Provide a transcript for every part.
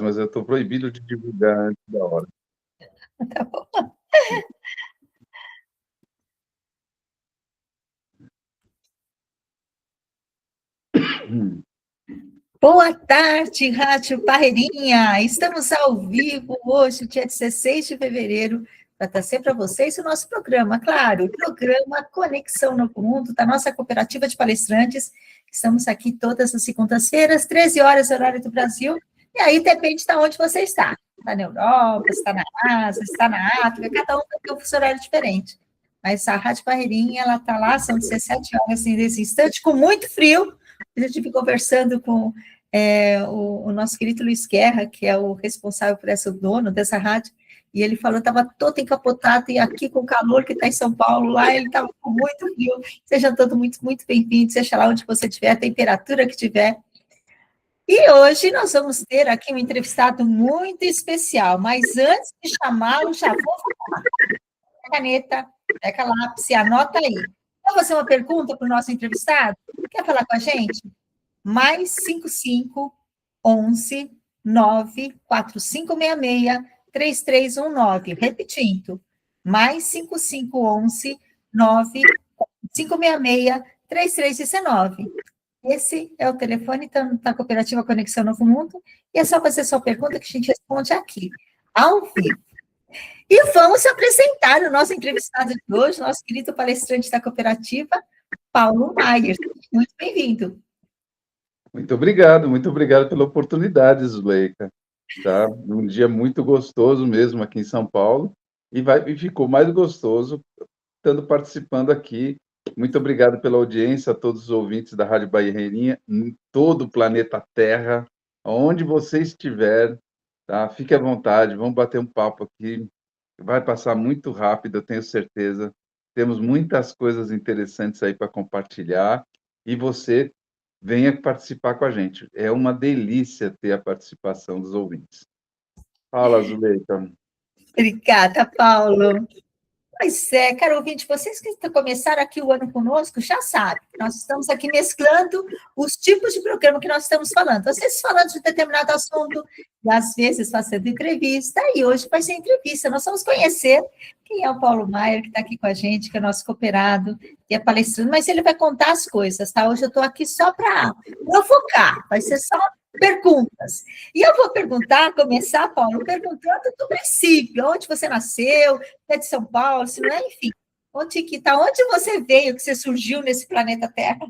mas eu estou proibido de divulgar antes da hora. Tá bom. Boa tarde, Rádio Barreirinha. Estamos ao vivo hoje, dia 16 de fevereiro, para trazer para vocês o nosso programa, claro, o programa Conexão Novo Mundo, da nossa cooperativa de palestrantes. Estamos aqui todas as segundas-feiras, 13 horas, horário do Brasil, e aí depende de onde você está. Está na Europa, está na Ásia, está na África, cada um tem um fuso horário diferente. Mas a Rádio Barreirinha, ela está lá, são 17 horas nesse instante, com muito frio. Eu estive conversando com o nosso querido Luiz Guerra, que é o responsável por essa, o dono dessa rádio, e ele falou, estava todo encapotado, e aqui com o calor que está em São Paulo, lá ele estava com muito frio. Sejam todos muito, muito bem-vindos, seja lá onde você estiver, a temperatura que tiver. E hoje nós vamos ter aqui um entrevistado muito especial, mas antes de chamá-lo, já vou falar. Pega a caneta, pega lápis, anota aí. Vou fazer uma pergunta para o nosso entrevistado? Quer falar com a gente? Mais 55 11 94566 3319. Repetindo, mais 55 11 94566 3319. Esse é o telefone da Cooperativa Conexão Novo Mundo, e é só fazer sua pergunta que a gente responde aqui, ao vivo. E vamos apresentar o nosso entrevistado de hoje, nosso querido palestrante da cooperativa, Paulo Maier. Muito bem-vindo. Muito obrigado pela oportunidade, Zuleika. Tá? Um dia muito gostoso mesmo aqui em São Paulo, e ficou mais gostoso estando participando aqui. Muito obrigado pela audiência a todos os ouvintes da Rádio Barreirinha, em todo o planeta Terra, onde você estiver, tá? Fique à vontade, vamos bater um papo aqui, vai passar muito rápido, eu tenho certeza. Temos muitas coisas interessantes aí para compartilhar, e você venha participar com a gente. É uma delícia ter a participação dos ouvintes. Fala, Zuleika. Obrigada, Paulo. Pois é, caro ouvinte, vocês que começaram aqui o ano conosco já sabem, nós estamos aqui mesclando os tipos de programa que nós estamos falando. Vocês falando de determinado assunto, e às vezes fazendo entrevista, e hoje vai ser entrevista. Nós vamos conhecer quem é o Paulo Maier, que está aqui com a gente, que é nosso cooperado, e é palestrante, mas ele vai contar as coisas, tá? Hoje eu estou aqui só para provocar, vai ser só perguntas. E eu vou começar, Paulo, perguntando do princípio, onde você nasceu, é de São Paulo, se não é, enfim, onde que está, onde você veio, que você surgiu nesse planeta Terra?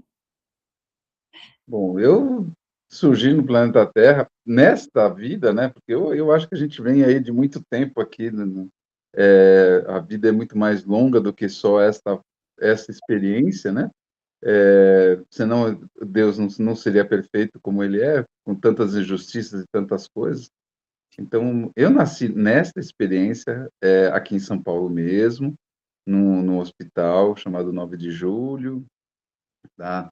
Bom, eu surgi no planeta Terra, nesta vida, né? Porque eu acho que a gente vem aí de muito tempo aqui, a vida é muito mais longa do que só essa experiência, né? Senão Deus não seria perfeito como Ele é, com tantas injustiças e tantas coisas. Então, eu nasci nesta experiência, aqui em São Paulo mesmo, num hospital chamado 9 de Julho, tá?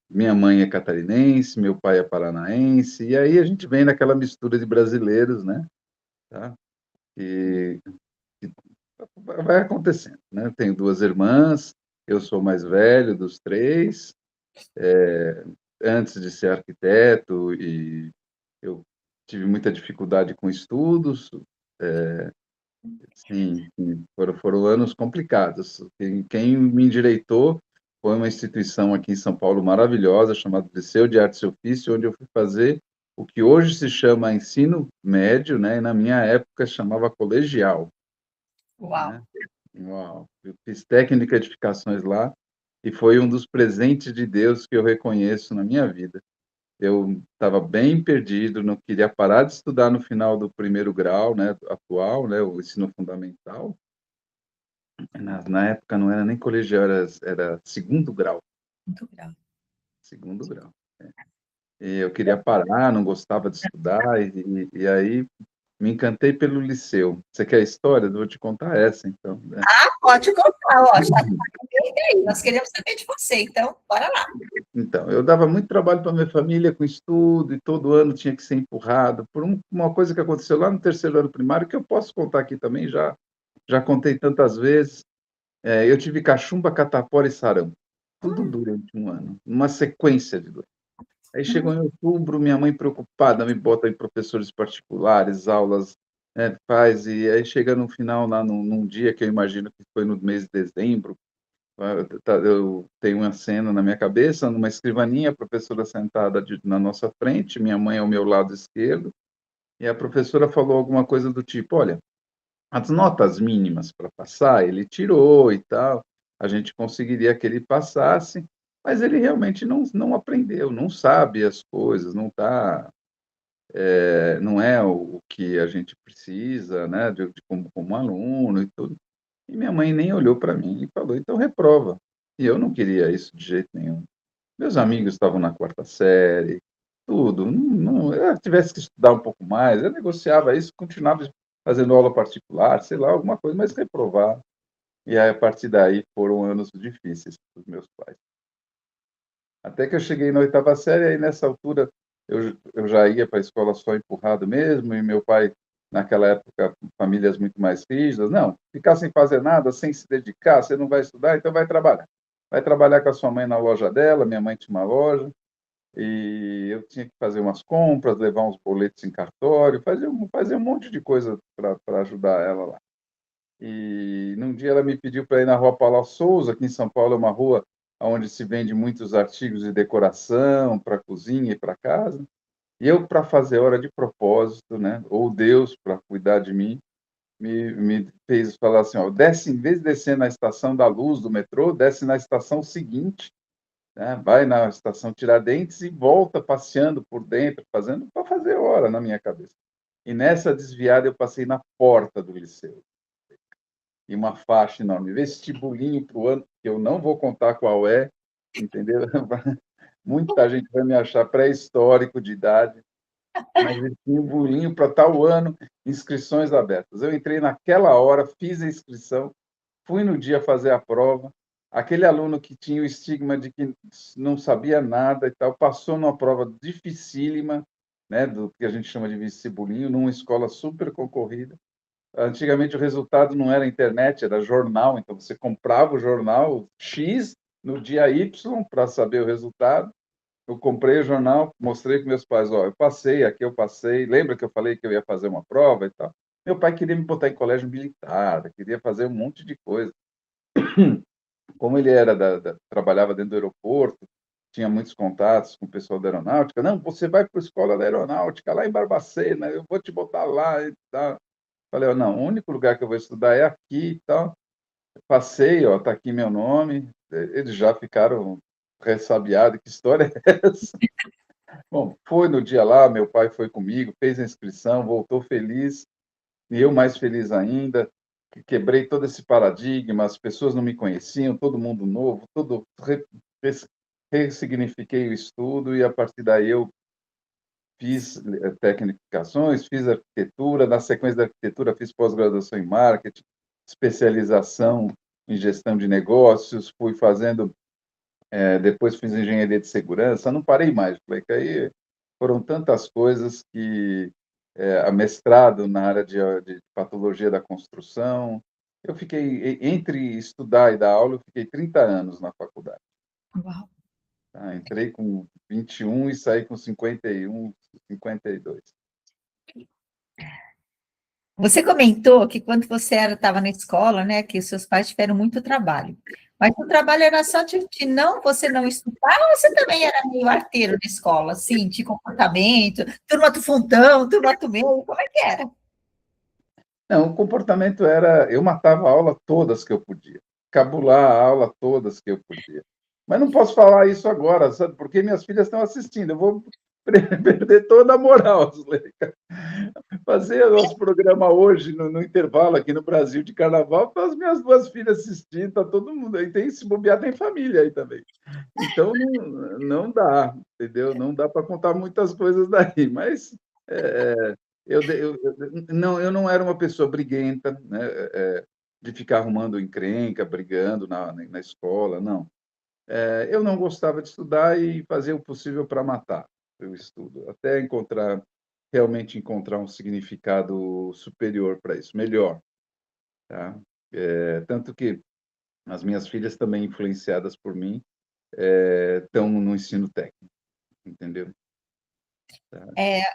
Minha mãe é catarinense, meu pai é paranaense, e aí a gente vem naquela mistura de brasileiros, né? Tá? E vai acontecendo, né? Tenho duas irmãs, eu sou o mais velho dos três, antes de ser arquiteto, e eu tive muita dificuldade com estudos, sim, foram anos complicados. Quem me endireitou foi uma instituição aqui em São Paulo maravilhosa, chamada Liceu de Artes e Ofício, onde eu fui fazer o que hoje se chama ensino médio, né? E na minha época chamava colegial. Uau! Né? Uau. Eu fiz técnica de edificações lá, e foi um dos presentes de Deus que eu reconheço na minha vida. Eu estava bem perdido, não queria parar de estudar no final do primeiro grau, né, atual, né, o ensino fundamental. Na época não era nem colegial, era segundo grau. Muito grave. Segundo grau. E eu queria parar, não gostava de estudar, e aí me encantei pelo liceu. Você quer a história? Eu vou te contar essa, então. Né? Pode contar, ó, já aí, nós queremos saber de você, então, bora lá. Então, eu dava muito trabalho para minha família com estudo, e todo ano tinha que ser empurrado por uma coisa que aconteceu lá no terceiro ano primário, que eu posso contar aqui também, já contei tantas vezes. Eu tive cachumba, catapora e sarampo, tudo durante um ano, uma sequência de doenças. Aí chegou em outubro, minha mãe preocupada me bota em professores particulares, aulas, né, faz, e aí chega no final, lá num dia que eu imagino que foi no mês de dezembro, eu tenho uma cena na minha cabeça, numa escrivaninha, a professora sentada na nossa frente, minha mãe ao meu lado esquerdo, e a professora falou alguma coisa do tipo: olha, as notas mínimas para passar, ele tirou e tal, a gente conseguiria que ele passasse, mas ele realmente não aprendeu, não sabe as coisas, não é o que a gente precisa, né, como aluno e tudo. E minha mãe nem olhou para mim e falou: então reprova. E eu não queria isso de jeito nenhum. Meus amigos estavam na quarta série, tudo. Eu tivesse que estudar um pouco mais, eu negociava isso, continuava fazendo aula particular, sei lá, alguma coisa, mas reprovar. E aí, a partir daí, foram anos difíceis para os meus pais. Até que eu cheguei na oitava série, aí nessa altura eu já ia para a escola só empurrado mesmo, e meu pai, naquela época, famílias muito mais rígidas, não, ficar sem fazer nada, sem se dedicar, você não vai estudar, então vai trabalhar. Vai trabalhar com a sua mãe na loja dela, minha mãe tinha uma loja, e eu tinha que fazer umas compras, levar uns boletos em cartório, fazer um monte de coisa para ajudar ela lá. E num dia ela me pediu para ir na Rua Paula Souza, aqui em São Paulo, é uma rua onde se vende muitos artigos de decoração para cozinha e para casa. E eu, para fazer hora de propósito, né, ou Deus para cuidar de mim, me fez falar assim: ó, desce, em vez de descer na estação da Luz do metrô, desce na estação seguinte, né, vai na estação Tiradentes e volta passeando por dentro, fazendo para fazer hora na minha cabeça. E nessa desviada eu passei na porta do liceu e uma faixa enorme, vestibulinho para o ano, que eu não vou contar qual é, entendeu? Muita gente vai me achar pré-histórico de idade, mas vestibulinho para tal ano, inscrições abertas. Eu entrei naquela hora, fiz a inscrição, fui no dia fazer a prova. Aquele aluno que tinha o estigma de que não sabia nada e tal, passou numa prova dificílima, né, do que a gente chama de vestibulinho, numa escola super concorrida. Antigamente o resultado não era internet, era jornal, então você comprava o jornal X no dia Y para saber o resultado. Eu comprei o jornal, mostrei para meus pais: ó, eu passei, aqui eu passei. Lembra que eu falei que eu ia fazer uma prova e tal? Meu pai queria me botar em colégio militar, queria fazer um monte de coisa. Como ele era trabalhava dentro do aeroporto, tinha muitos contatos com o pessoal da aeronáutica. Não, você vai para a escola da aeronáutica lá em Barbacena, eu vou te botar lá e tal. Falei: ó, não, o único lugar que eu vou estudar é aqui e tal. Passei, ó, tá aqui meu nome. Eles já ficaram ressabiados, que história é essa? Bom, foi no dia lá, meu pai foi comigo, fez a inscrição, voltou feliz, e eu mais feliz ainda, que quebrei todo esse paradigma, as pessoas não me conheciam, todo mundo novo, ressignifiquei o estudo, e a partir daí eu fiz tecnificações, fiz arquitetura, na sequência da arquitetura fiz pós-graduação em marketing, especialização em gestão de negócios, fui fazendo, depois fiz engenharia de segurança, não parei mais, falei que aí foram tantas coisas que, a mestrado na área de patologia da construção, eu fiquei, entre estudar e dar aula, eu fiquei 30 anos na faculdade. Uau. Tá? Entrei com 21 e saí com 51, 52. Você comentou que quando você estava na escola, né, que os seus pais tiveram muito trabalho. Mas o trabalho era só de não, você não estudar, ou você também era meio arteiro na escola, assim, de comportamento, turma do fundão, turma do meio, como é que era? Não, o comportamento era, eu matava a aula todas que eu podia, cabular a aula todas que eu podia. Mas não posso falar isso agora, sabe? Porque minhas filhas estão assistindo, eu vou perder toda a moral, Zuleika. Fazer nosso programa hoje, no intervalo aqui no Brasil de carnaval, para as minhas duas filhas assistindo, tá todo mundo aí. Tem, se bobear, tem família aí também. Então, não dá, entendeu? Não dá para contar muitas coisas daí, mas eu não era uma pessoa briguenta, né? De ficar arrumando encrenca, brigando na escola, não. Eu não gostava de estudar e fazia o possível para matar o estudo, até realmente encontrar um significado superior para isso, melhor, tá? Tanto que as minhas filhas também influenciadas por mim estão no ensino técnico. entendeu? Tá.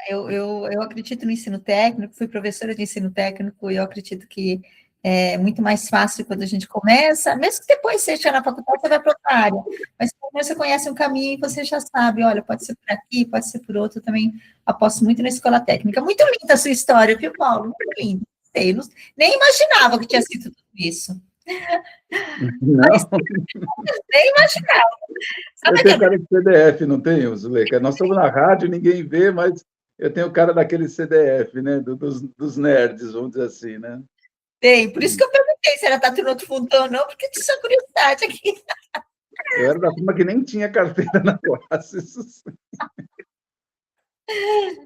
Eu acredito no ensino técnico, fui professora de ensino técnico, e eu acredito que é muito mais fácil quando a gente começa, mesmo que depois você esteja na faculdade, você vai para outra área, mas quando você conhece um caminho, você já sabe, olha, pode ser por aqui, pode ser por outro, eu também aposto muito na escola técnica. Muito linda a sua história, viu, Paulo? Muito linda. Sei, nem imaginava que tinha sido tudo isso. Não, Nem imaginava. eu Sabe tenho aquela cara de CDF, não tenho, Zuleika? Nós estamos na rádio, ninguém vê, mas eu tenho cara daquele CDF, né? Dos nerds, vamos dizer assim, né? tem, por isso que eu perguntei se era Tatu no outro fundão ou não, porque tinha essa curiosidade aqui. Eu era da turma que nem tinha carteira na classe. Isso sim.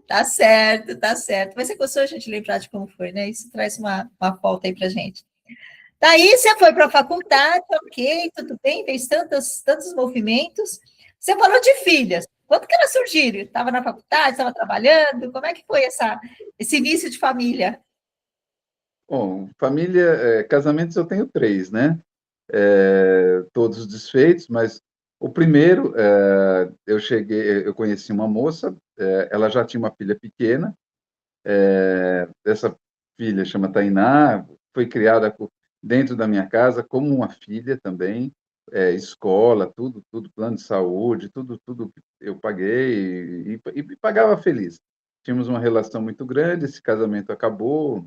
Tá certo, tá certo. Mas você gostou a gente lembrar de como foi, né? Isso traz uma volta aí pra gente. Daí você foi para a faculdade, ok, tudo bem, fez tantos movimentos. Você falou de filhas. Quando que elas surgiram? Estava na faculdade, estava trabalhando? Como é que foi esse início de família? Bom, família, casamentos eu tenho 3, né? Todos desfeitos, mas o primeiro, eu conheci uma moça, ela já tinha uma filha pequena, essa filha chama Tainá, foi criada dentro da minha casa como uma filha também, escola, tudo, plano de saúde, tudo que eu paguei e pagava feliz. Tínhamos uma relação muito grande, esse casamento acabou,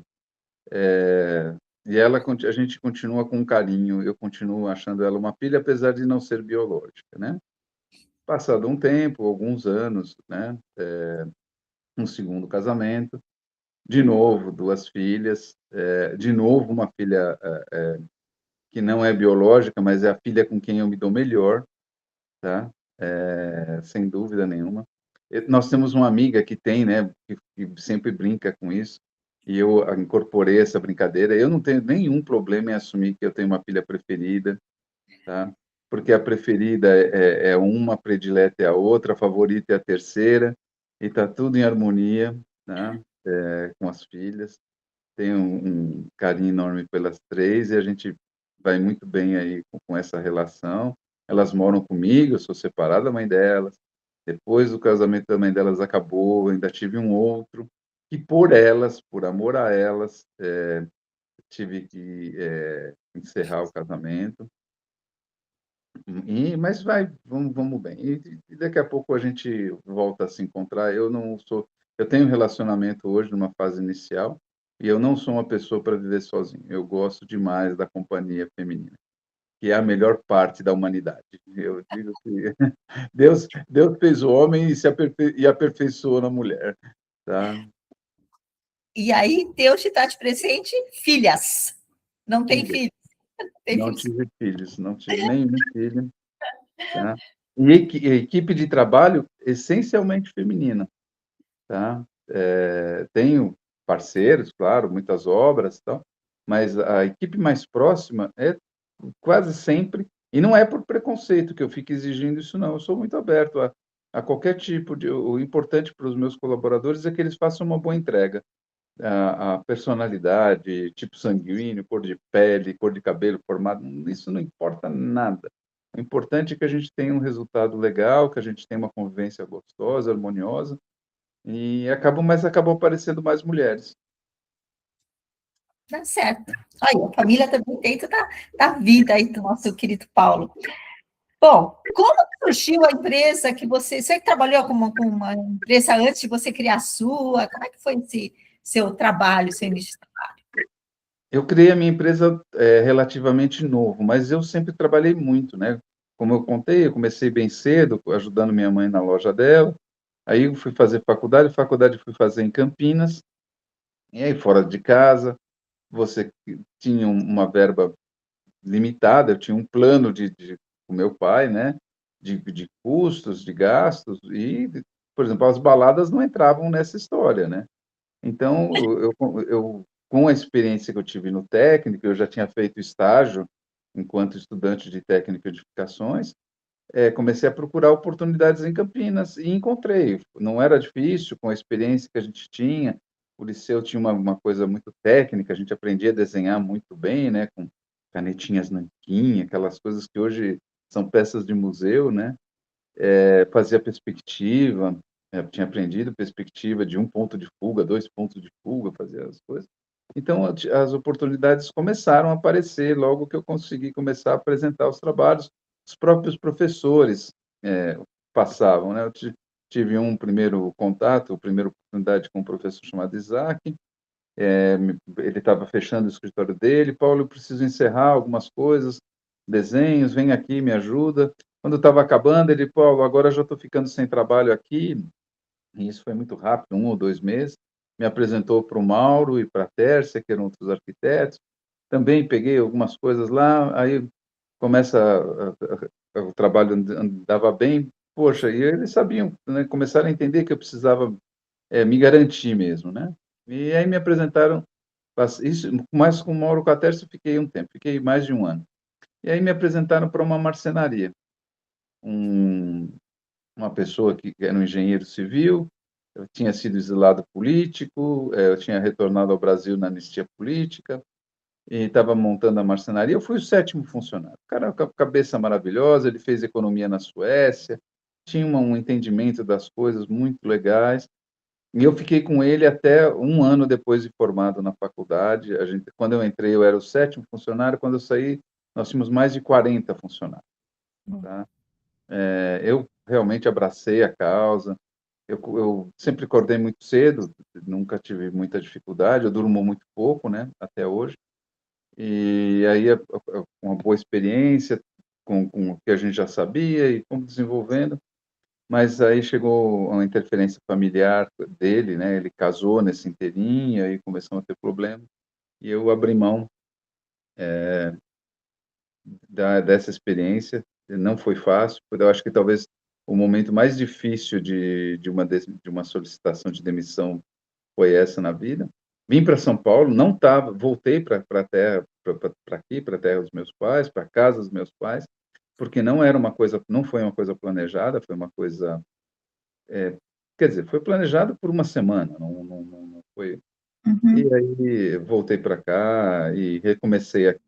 e a gente continua com carinho, eu continuo achando ela uma filha, apesar de não ser biológica, né? Passado um tempo, alguns anos, né? Um segundo casamento, de novo 2 filhas, de novo uma filha que não é biológica, mas é a filha com quem eu me dou melhor, tá? Sem dúvida nenhuma. Nós temos uma amiga que tem, né, que sempre brinca com isso, e eu incorporei essa brincadeira. Eu não tenho nenhum problema em assumir que eu tenho uma filha preferida, tá? Porque a preferida é uma, a predileta é a outra, a favorita é a terceira, e está tudo em harmonia, né? Com as filhas. Tenho um carinho enorme pelas 3 e a gente vai muito bem aí com essa relação. Elas moram comigo, eu sou separado da mãe delas. Depois o casamento da mãe delas acabou, ainda tive um outro, e por elas, por amor a elas, tive que encerrar o casamento. Mas vamos bem. E daqui a pouco a gente volta a se encontrar. Eu tenho um relacionamento hoje numa fase inicial e eu não sou uma pessoa para viver sozinho. Eu gosto demais da companhia feminina, que é a melhor parte da humanidade. Eu digo que Deus fez o homem e aperfeiçoou na mulher, tá? E aí, Deus te dá de presente filhas. Não tem Filha, filhos, tem não filhos. tive filhos, não tive nenhum filho, tá? E equipe de trabalho essencialmente feminina. Tá? Tenho parceiros, claro, muitas obras e tal, mas a equipe mais próxima é quase sempre, e não é por preconceito que eu fico exigindo isso, não. Eu sou muito aberto a qualquer tipo de. O importante para os meus colaboradores é que eles façam uma boa entrega. A personalidade, tipo sanguíneo, cor de pele, cor de cabelo, formato, isso não importa nada. O importante é que a gente tenha um resultado legal, que a gente tenha uma convivência gostosa, harmoniosa, mas acabam aparecendo mais mulheres. Dá certo. Aí, a família também dentro da vida aí do nosso querido Paulo. Bom, como que surgiu a empresa que você trabalhou com uma empresa antes de você criar a sua? Como é que foi esse seu trabalho, seu início de trabalho? Eu criei a minha empresa relativamente novo, mas eu sempre trabalhei muito, né? Como eu contei, eu comecei bem cedo, ajudando minha mãe na loja dela. Aí eu fui fazer faculdade fui fazer em Campinas, e aí fora de casa, você tinha uma verba limitada, eu tinha um plano com meu pai, né? De custos, de gastos, e, por exemplo, as baladas não entravam nessa história, né? Então, com a experiência que eu tive no técnico, eu já tinha feito estágio enquanto estudante de técnico de edificações, comecei a procurar oportunidades em Campinas e encontrei. Não era difícil, com a experiência que a gente tinha. O liceu tinha uma coisa muito técnica, a gente aprendia a desenhar muito bem, né, com canetinhas nanquim, aquelas coisas que hoje são peças de museu, né? fazia perspectiva, tinha aprendido perspectiva de 1 ponto de fuga, 2 pontos de fuga, fazia as coisas. Então, as oportunidades começaram a aparecer logo que eu consegui começar a apresentar os trabalhos. Os próprios professores passavam, né? Eu tive um primeiro contato, a primeira oportunidade com um professor chamado Isaac. Ele estava fechando o escritório dele. Paulo, eu preciso encerrar algumas coisas, desenhos, vem aqui, me ajuda. Quando estava acabando, ele, Paulo, agora já estou ficando sem trabalho aqui. E isso foi muito rápido, 1 ou 2 meses. Me apresentou para o Mauro e para a Tércia, que eram outros arquitetos. Também peguei algumas coisas lá, aí começa o trabalho andava bem. Poxa, e eles sabiam, né, começaram a entender que eu precisava me garantir mesmo, né? E aí me apresentaram, isso, mas com o Mauro Quatercio eu fiquei um tempo, fiquei mais de um ano. E aí me apresentaram para uma marcenaria, um, uma pessoa que era um engenheiro civil, eu tinha sido exilado político, eu tinha retornado ao Brasil na anistia política, e estava montando a marcenaria. Eu fui o 7º funcionário. O cara com a cabeça maravilhosa, ele fez economia na Suécia, tinha um entendimento das coisas muito legais. E eu fiquei com ele até um ano depois de formado na faculdade. Quando eu entrei, eu era o 7º funcionário. Quando eu saí, nós tínhamos mais de 40 funcionários. Tá? Eu realmente abracei a causa. Eu sempre acordei muito cedo, nunca tive muita dificuldade. Eu durmo muito pouco, né, até hoje. E aí, uma boa experiência com o que a gente já sabia e fomos desenvolvendo. Mas aí chegou uma interferência familiar dele, né? Ele casou nesse inteirinho, aí começamos a ter problema. E eu abri mão dessa experiência. Não foi fácil, porque eu acho que talvez o momento mais difícil de uma solicitação de demissão foi essa na vida. Vim para São Paulo, não estava, voltei para a terra, para aqui, para a terra dos meus pais, para a casa dos meus pais, porque não era uma coisa, não foi uma coisa planejada, foi uma coisa, quer dizer, foi planejado por uma semana, não foi. E Uhum. aí voltei para cá e recomecei aqui.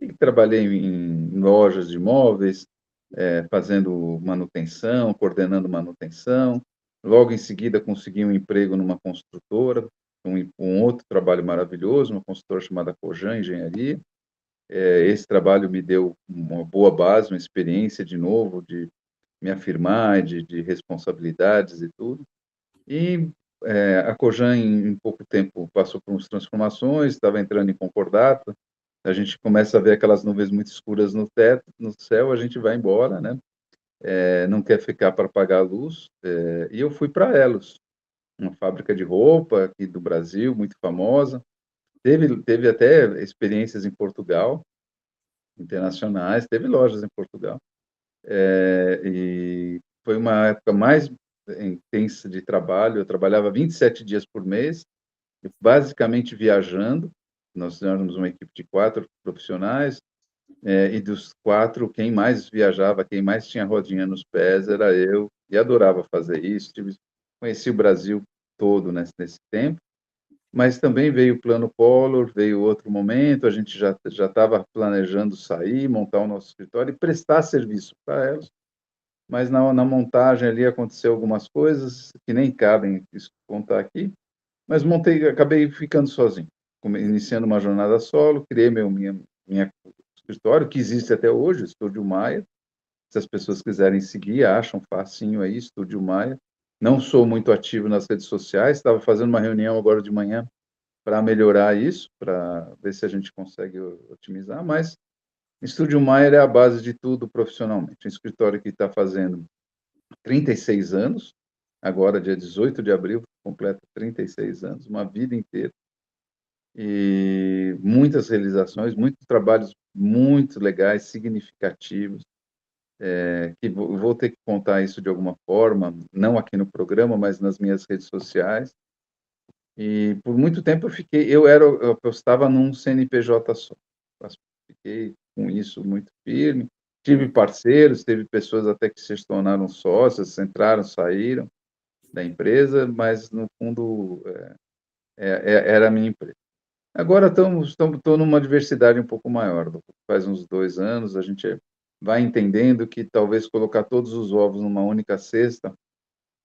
E trabalhei em lojas de imóveis, fazendo manutenção, coordenando manutenção. Logo em seguida consegui um emprego numa construtora, um outro trabalho maravilhoso, uma construtora chamada Cojan Engenharia. Esse trabalho me deu uma boa base, uma experiência de novo, de me afirmar, de responsabilidades e tudo. E a Cojan, em pouco tempo, passou por umas transformações, estava entrando em concordata. A gente começa a ver aquelas nuvens muito escuras no teto, no céu, a gente vai embora, né? Não quer ficar para pagar a luz. E eu fui para Elos, uma fábrica de roupa aqui do Brasil, muito famosa. Teve até experiências em Portugal, internacionais, teve lojas em Portugal. E foi uma época mais intensa de trabalho. Eu trabalhava 27 dias por mês, basicamente viajando. Nós éramos uma equipe de 4 profissionais, e dos 4, quem mais viajava, quem mais tinha rodinha nos pés era eu, e adorava fazer isso. Conheci o Brasil todo nesse tempo, mas também veio o Plano Collor, veio outro momento, a gente já estava planejando sair, montar o nosso escritório e prestar serviço para elas, mas na montagem ali aconteceu algumas coisas que nem cabem contar aqui, mas acabei ficando sozinho, iniciando uma jornada solo, criei minha escritório, que existe até hoje, o Estúdio Maia. Se as pessoas quiserem seguir, acham facinho aí, Estúdio Maia. Não sou muito ativo nas redes sociais, estava fazendo uma reunião agora de manhã para melhorar isso, para ver se a gente consegue otimizar, mas Estúdio Maier é a base de tudo profissionalmente. Um escritório que está fazendo 36 anos, agora, dia 18 de abril, completa 36 anos, uma vida inteira, e muitas realizações, muitos trabalhos muito legais, significativos, que vou ter que contar isso de alguma forma, não aqui no programa, mas nas minhas redes sociais. E por muito tempo eu estava num CNPJ só. Fiquei com isso muito firme. Tive parceiros, teve pessoas até que se tornaram sócias, entraram, saíram da empresa, mas no fundo era a minha empresa. Agora estou numa diversidade um pouco maior. Faz uns 2 anos, a gente vai entendendo que talvez colocar todos os ovos numa única cesta,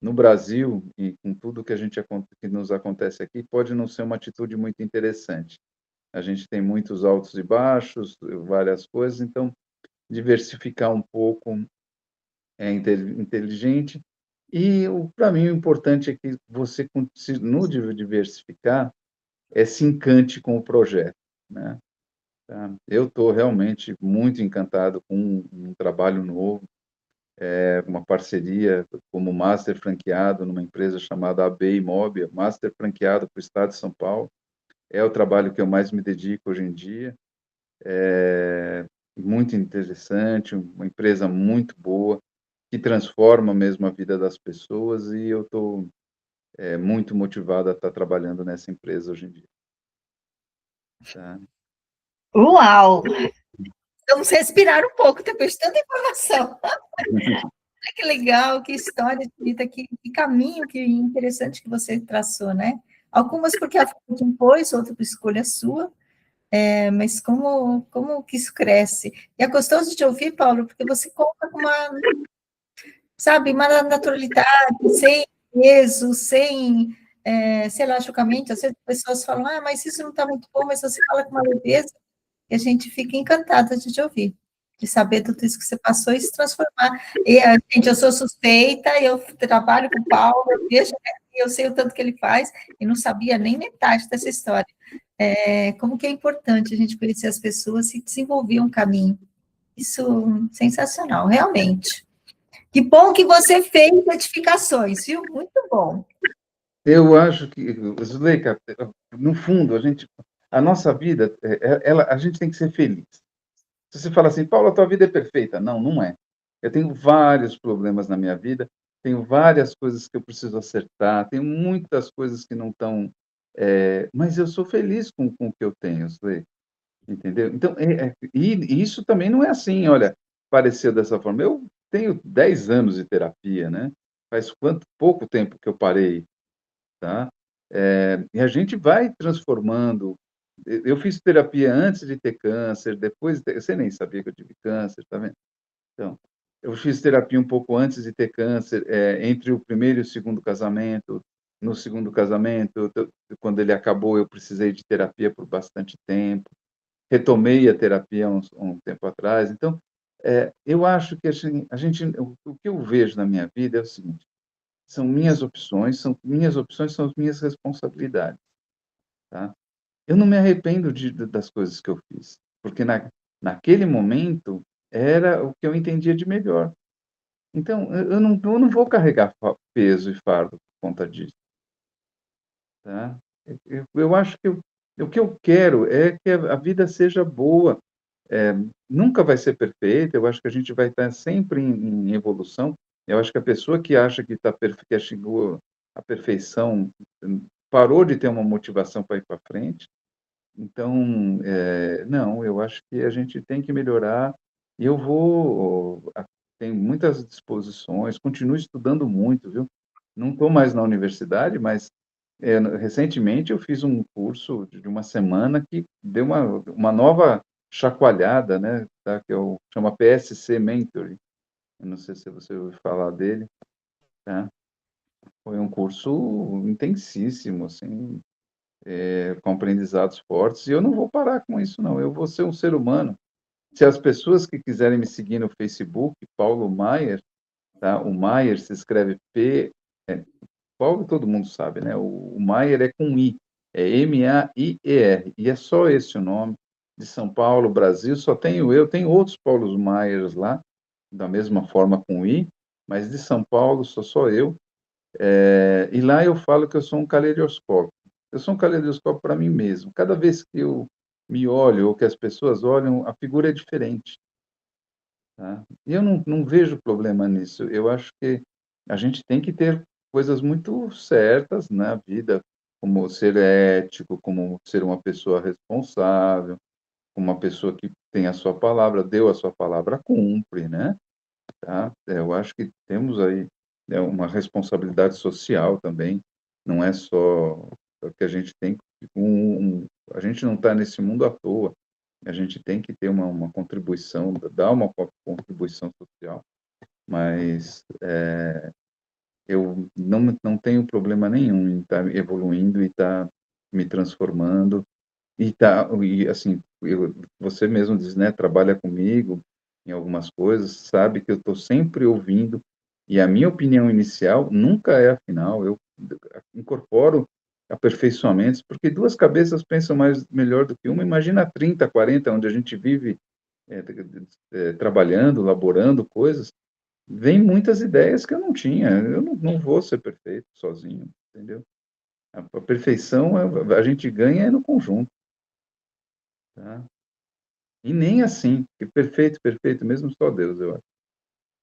no Brasil, e com tudo que que nos acontece aqui, pode não ser uma atitude muito interessante. A gente tem muitos altos e baixos, várias coisas, então diversificar um pouco é inteligente. E para mim o importante é que você, no diversificar, se encante com o projeto, né? Tá? Eu estou realmente muito encantado com um trabalho novo, uma parceria como master franqueado numa empresa chamada AB Imóvel, master franqueado para o Estado de São Paulo. É o trabalho que eu mais me dedico hoje em dia. É muito interessante, uma empresa muito boa, que transforma mesmo a vida das pessoas, e eu estou muito motivado a estar trabalhando nessa empresa hoje em dia. Tá? Uau! Vamos respirar um pouco depois de tanta informação. Que legal, que história de vida, que caminho, que interessante que você traçou, né? Algumas porque a vida te impôs, outras por escolha sua, mas como que isso cresce? E é gostoso de ouvir, Paulo, porque você conta com uma, sabe, uma naturalidade, sem peso, sem, sei lá, chocamento. Às vezes as pessoas falam, mas isso não está muito bom, mas você fala com uma leveza e a gente fica encantada de te ouvir, de saber tudo isso que você passou e se transformar. E, gente, eu sou suspeita, eu trabalho com o Paulo, eu sei o tanto que ele faz, e não sabia nem metade dessa história. Como que é importante a gente conhecer as pessoas e desenvolver um caminho. Isso, sensacional, realmente. Que bom que você fez notificações, viu? Muito bom. Eu acho que, Zuleika, no fundo, a nossa vida, a gente tem que ser feliz. Se você fala assim, Paulo, a tua vida é perfeita. Não, não é. Eu tenho vários problemas na minha vida, tenho várias coisas que eu preciso acertar, tenho muitas coisas que não estão. Mas eu sou feliz com o que eu tenho, Zuleika, entendeu? Então, e isso também não é assim, olha, pareceu dessa forma. Eu tenho 10 anos de terapia, né? Faz pouco tempo que eu parei, tá? E a gente vai transformando. Eu fiz terapia antes de ter câncer, depois de ter, você nem sabia que eu tive câncer, tá vendo? Então, eu fiz terapia um pouco antes de ter câncer, entre o primeiro e o segundo casamento. No segundo casamento, quando ele acabou, eu precisei de terapia por bastante tempo. Retomei a terapia um tempo atrás. Então, eu acho que o que eu vejo na minha vida é o seguinte: são minhas opções, são as minhas responsabilidades, tá? Eu não me arrependo das coisas que eu fiz, porque naquele momento era o que eu entendia de melhor. Então, eu não vou carregar peso e fardo por conta disso, tá? Eu acho que o que eu quero é que a vida seja boa. É, nunca vai ser perfeita, eu acho que a gente vai estar sempre em evolução. Eu acho que a pessoa que acha que chegou à perfeição parou de ter uma motivação para ir para frente. Então, não, eu acho que a gente tem que melhorar, e tenho muitas disposições, continuo estudando muito, viu? Não estou mais na universidade, mas recentemente eu fiz um curso de uma semana que deu uma nova chacoalhada, né? Tá? Chama PSC Mentoring. Eu não sei se você ouviu falar dele, tá? Foi um curso intensíssimo, assim, com aprendizados fortes, e eu não vou parar com isso, não. Eu vou ser um ser humano. Se as pessoas que quiserem me seguir no Facebook, Paulo Maier, tá? O Maier se escreve Paulo, todo mundo sabe, né? O Maier é com I, é Maier, e é só esse o nome. De São Paulo, Brasil, só tenho eu, tem outros Paulos Maiers lá, da mesma forma com I, mas de São Paulo sou só eu. E lá eu falo que eu sou um caleidoscópio. Eu sou um caleidoscópio para mim mesmo. Cada vez que eu me olho, ou que as pessoas olham, a figura é diferente. Tá? E eu não vejo problema nisso. Eu acho que a gente tem que ter coisas muito certas na vida, como ser ético, como ser uma pessoa responsável, uma pessoa que tem a sua palavra, deu a sua palavra, cumpre, né? Tá? Eu acho que temos aí uma responsabilidade social também, não é só que a gente tem, a gente não está nesse mundo à toa, a gente tem que ter uma contribuição, dar uma contribuição social, mas eu não tenho problema nenhum em estar evoluindo e estar me transformando, e assim, você mesmo diz, né, trabalha comigo em algumas coisas, sabe que eu estou sempre ouvindo, e a minha opinião inicial nunca é a final, eu incorporo aperfeiçoamentos, porque duas cabeças pensam melhor do que uma, imagina 30, 40, onde a gente vive trabalhando, laborando coisas, vem muitas ideias que eu não tinha, eu não vou ser perfeito sozinho, entendeu? A perfeição a gente ganha no conjunto, tá? E nem assim, que perfeito, perfeito mesmo só Deus, eu acho.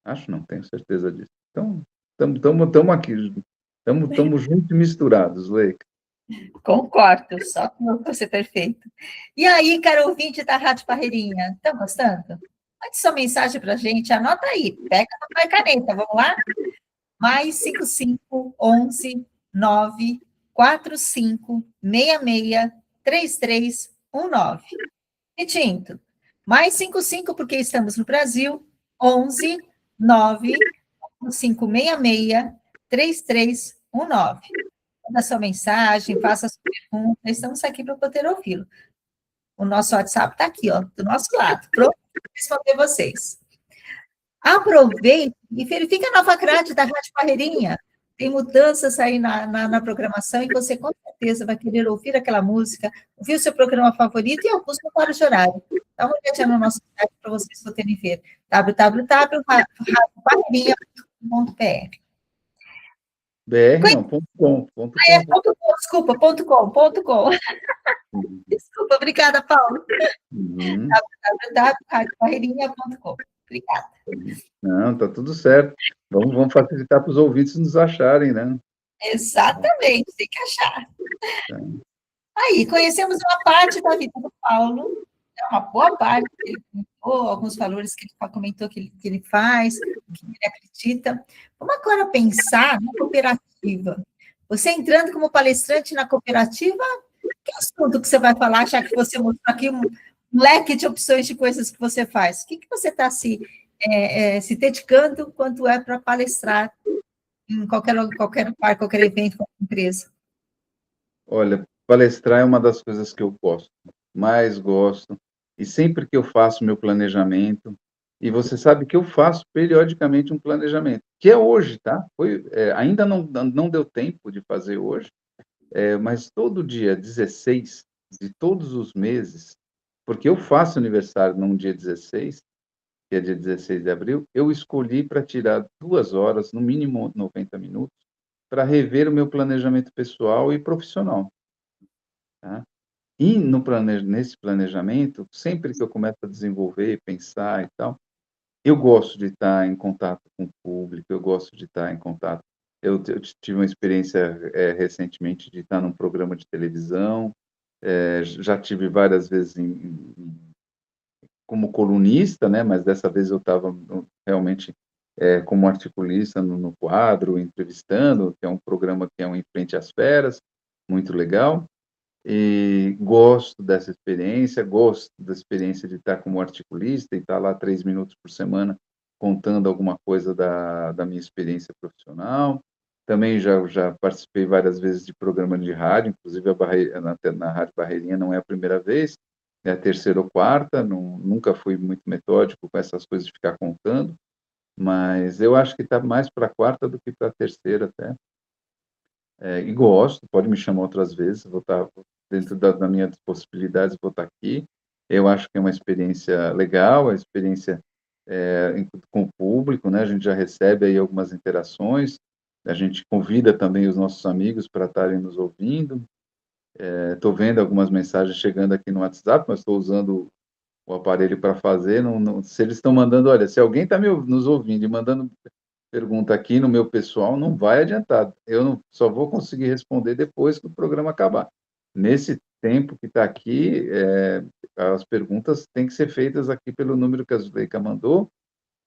Acho não, tenho certeza disso. Então, estamos aqui, estamos juntos e misturados, Leica. Concordo, só com você perfeito. E aí, caro ouvinte da Rádio Parreirinha, estão gostando? Mande sua mensagem para a gente, anota aí, pega papel e caneta, vamos lá? Mais 55 11 9 45 66 3319. Repetindo, mais 55 porque estamos no Brasil, 11 9 4566 3319. Manda sua mensagem, faça sua pergunta, estamos aqui para poder ouvi-lo. O nosso WhatsApp está aqui, ó, do nosso lado, pronto para responder vocês. Aproveite e verifique a nova grade da Rádio Parreirinha. Tem mudanças aí na programação e você com certeza vai querer ouvir aquela música, ouvir o seu programa favorito e alguns no fora de horário. Dá uma olhadinha no nosso site para vocês poderem ver. www.radioparreirinha.com.br. BR não, Desculpa, .com. Desculpa, obrigada, Paulo. Uhum. www.radioparreirinha.com. Obrigada. Não, tá tudo certo. Vamos facilitar para os ouvintes nos acharem, né? Exatamente, tem que achar. Tá. Aí, conhecemos uma parte da vida do Paulo, uma boa parte que ele comentou, alguns valores que ele comentou que ele faz, que ele acredita. Vamos agora pensar na cooperativa. Você entrando como palestrante na cooperativa, que assunto que você vai falar, já que você mostrou aqui um leque de opções de coisas que você faz? O que você está se dedicando quanto é para palestrar em qualquer lugar, qualquer evento, qualquer empresa? Olha, palestrar é uma das coisas que eu gosto, mais gosto, e sempre que eu faço meu planejamento, e você sabe que eu faço periodicamente um planejamento, que é hoje, tá? Ainda não deu tempo de fazer hoje, mas todo dia 16 de todos os meses, porque eu faço aniversário num dia 16, que é dia 16 de abril, eu escolhi para tirar 2 horas, no mínimo 90 minutos, para rever o meu planejamento pessoal e profissional. Tá? E nesse planejamento, sempre que eu começo a desenvolver, pensar e tal, eu gosto de estar em contato com o público, eu gosto de estar em contato. Eu tive uma experiência recentemente de estar num programa de televisão, já tive várias vezes como colunista, né? Mas dessa vez eu estava realmente como articulista no quadro, entrevistando, que é um programa que é um Em Frente às Feras, muito legal. E gosto dessa experiência, gosto da experiência de estar como articulista e estar lá 3 minutos por semana contando alguma coisa da minha experiência profissional. Também já participei várias vezes de programa de rádio, inclusive na Rádio Barreirinha não é a primeira vez, é a terceira ou quarta, nunca fui muito metódico com essas coisas de ficar contando, mas eu acho que está mais para a quarta do que para a terceira até. E gosto, pode me chamar outras vezes, vou estar dentro das minhas possibilidades, vou estar aqui. Eu acho que é uma experiência legal, a experiência com o público, né? A gente já recebe aí algumas interações, a gente convida também os nossos amigos para estarem nos ouvindo. Estou vendo algumas mensagens chegando aqui no WhatsApp, mas estou usando o aparelho para fazer. Se eles estão mandando, olha, se alguém está nos ouvindo e mandando pergunta aqui no meu pessoal, não vai adiantar. Eu só vou conseguir responder depois que o programa acabar. Nesse tempo que está aqui, as perguntas têm que ser feitas aqui pelo número que a Zuleika mandou,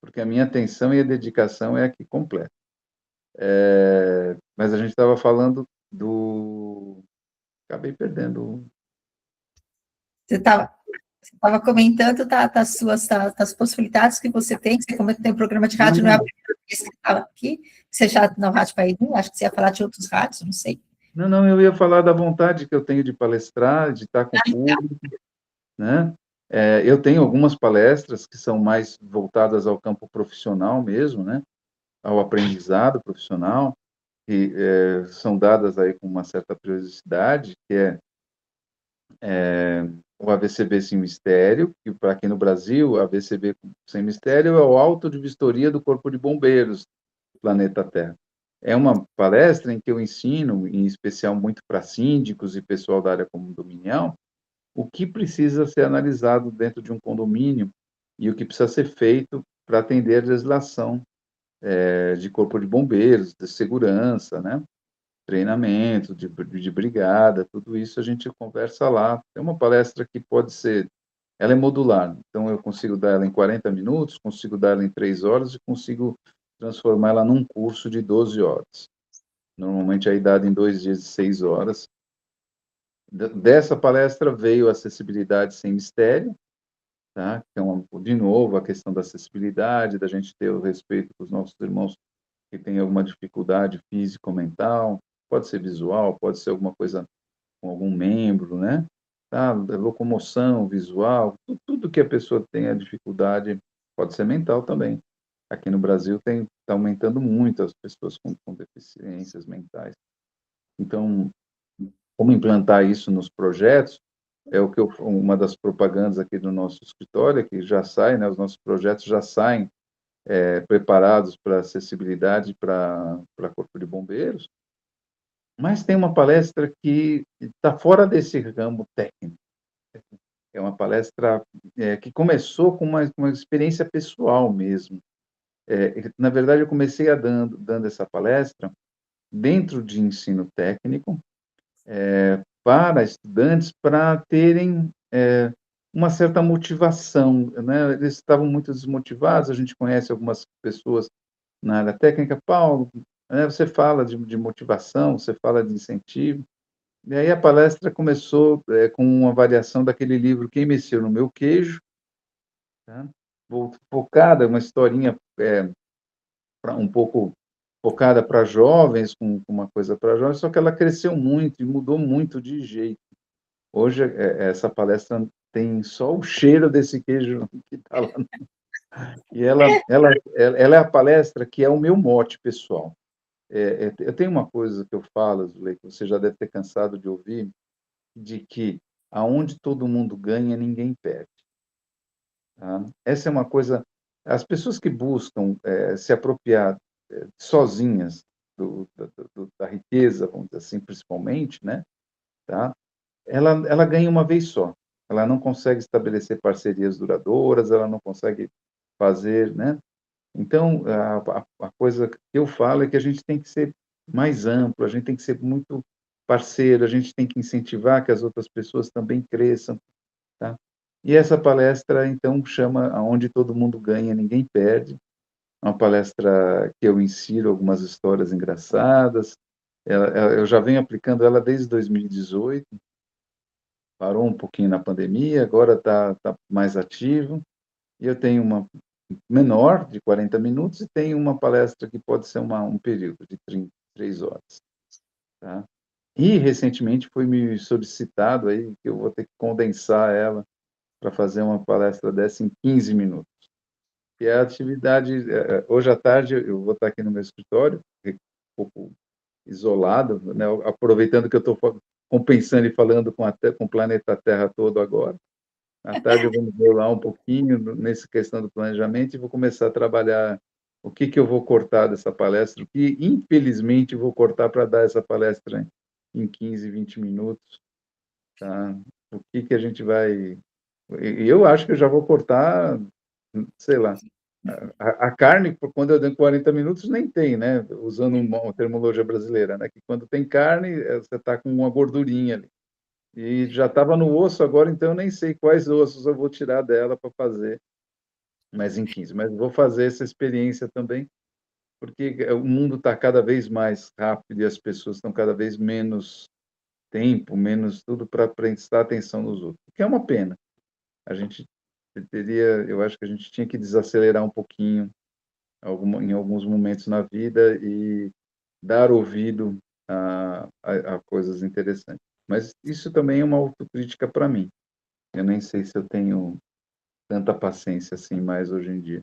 porque a minha atenção e a dedicação é aqui completa. Mas a gente estava falando do... Acabei perdendo. Você estava Estava comentando das possibilidades que você tem, você comentou que tem um programa de Não, rádio, não é a não, primeira vez que você fala aqui, você já no Rádio Painel, acho que você ia falar de outros rádios, não sei. não, não, eu ia falar da vontade que eu tenho de palestrar, de estar com o público, né? Eu tenho algumas palestras que são mais voltadas ao campo profissional mesmo, né? Ao aprendizado profissional, que são dadas aí com uma certa periodicidade, que o AVCB Sem Mistério, que para aqui no Brasil, o AVCB Sem Mistério é o Auto de Vistoria do Corpo de Bombeiros do planeta Terra. É uma palestra em que eu ensino, em especial muito para síndicos e pessoal da área condominial, o que precisa ser analisado dentro de um condomínio e o que precisa ser feito para atender a legislação de corpo de bombeiros, de segurança, né? Treinamento, de brigada, tudo isso a gente conversa lá. É uma palestra que pode ser, ela é modular, então eu consigo dar ela em 40 minutos, consigo dar ela em 3 horas e consigo transformar ela num curso de 12 horas. Normalmente é dada em 2 dias de 6 horas. Dessa palestra veio a acessibilidade sem mistério, tá? Que é de novo, a questão da acessibilidade, da gente ter o respeito com os nossos irmãos que têm alguma dificuldade físico-mental, pode ser visual, pode ser alguma coisa com algum membro, né? Tá? Locomoção, visual, tudo que a pessoa tenha dificuldade, pode ser mental também. Aqui no Brasil está aumentando muito as pessoas com deficiências mentais. Então, como implantar isso nos projetos? É o que uma das propagandas aqui do nosso escritório, que já sai, né? Os nossos projetos já saem preparados para acessibilidade para Corpo de Bombeiros, mas tem uma palestra que está fora desse ramo técnico. É uma palestra que começou com uma experiência pessoal mesmo. Na verdade, eu comecei dando essa palestra dentro de ensino técnico, para estudantes, para terem uma certa motivação, né? Eles estavam muito desmotivados, a gente conhece algumas pessoas na área técnica, Paulo, né, você fala de motivação, você fala de incentivo, e aí a palestra começou com uma variação daquele livro Quem Mexeu no Meu Queijo, tá? Focada, uma historinha um pouco focada para jovens, com uma coisa para jovens, só que ela cresceu muito e mudou muito de jeito. Hoje, essa palestra tem só o cheiro desse queijo que está lá. E ela é a palestra que é o meu mote pessoal. Eu tenho uma coisa que eu falo, Zulei, que você já deve ter cansado de ouvir, de que aonde todo mundo ganha, ninguém perde. Tá? Essa é uma coisa. As pessoas que buscam se apropriar sozinhas da riqueza, vamos dizer assim, principalmente, né? Tá? Ela ganha uma vez só. Ela não consegue estabelecer parcerias duradouras, ela não consegue fazer, né? Então, a coisa que eu falo é que a gente tem que ser mais amplo, a gente tem que ser muito parceiro, a gente tem que incentivar que as outras pessoas também cresçam, tá? E essa palestra, então, chama Aonde Todo Mundo Ganha, Ninguém Perde. É uma palestra que eu insiro algumas histórias engraçadas. Eu já venho aplicando ela desde 2018, parou um pouquinho na pandemia, agora está mais ativo. E eu tenho uma menor, de 40 minutos, e tenho uma palestra que pode ser um período de 33 horas. Tá? E, recentemente, foi me solicitado aí que eu vou ter que condensar ela para fazer uma palestra dessa em 15 minutos. Que é a atividade... Hoje à tarde eu vou estar aqui no meu escritório, um pouco isolado, né? Aproveitando que eu estou compensando e falando com o planeta Terra todo agora. À tarde eu vou me enrolar um pouquinho nessa questão do planejamento e vou começar a trabalhar o que eu vou cortar dessa palestra, o que, infelizmente, vou cortar para dar essa palestra em 15, 20 minutos. Tá? O que a gente vai... E eu acho que eu já vou cortar, sei lá, a carne, quando eu dei 40 minutos, nem tem, né? Usando uma terminologia brasileira, né? Que quando tem carne, você está com uma gordurinha ali. E já estava no osso agora, então eu nem sei quais ossos eu vou tirar dela para fazer, mas em 15. Mas vou fazer essa experiência também, porque o mundo está cada vez mais rápido e as pessoas estão cada vez menos tempo, menos tudo para prestar atenção nos outros, o que é uma pena. a gente eu acho que a gente tinha que desacelerar um pouquinho em alguns momentos na vida e dar ouvido a coisas interessantes. Mas isso também é uma autocrítica para mim. Eu nem sei se eu tenho tanta paciência assim mais hoje em dia.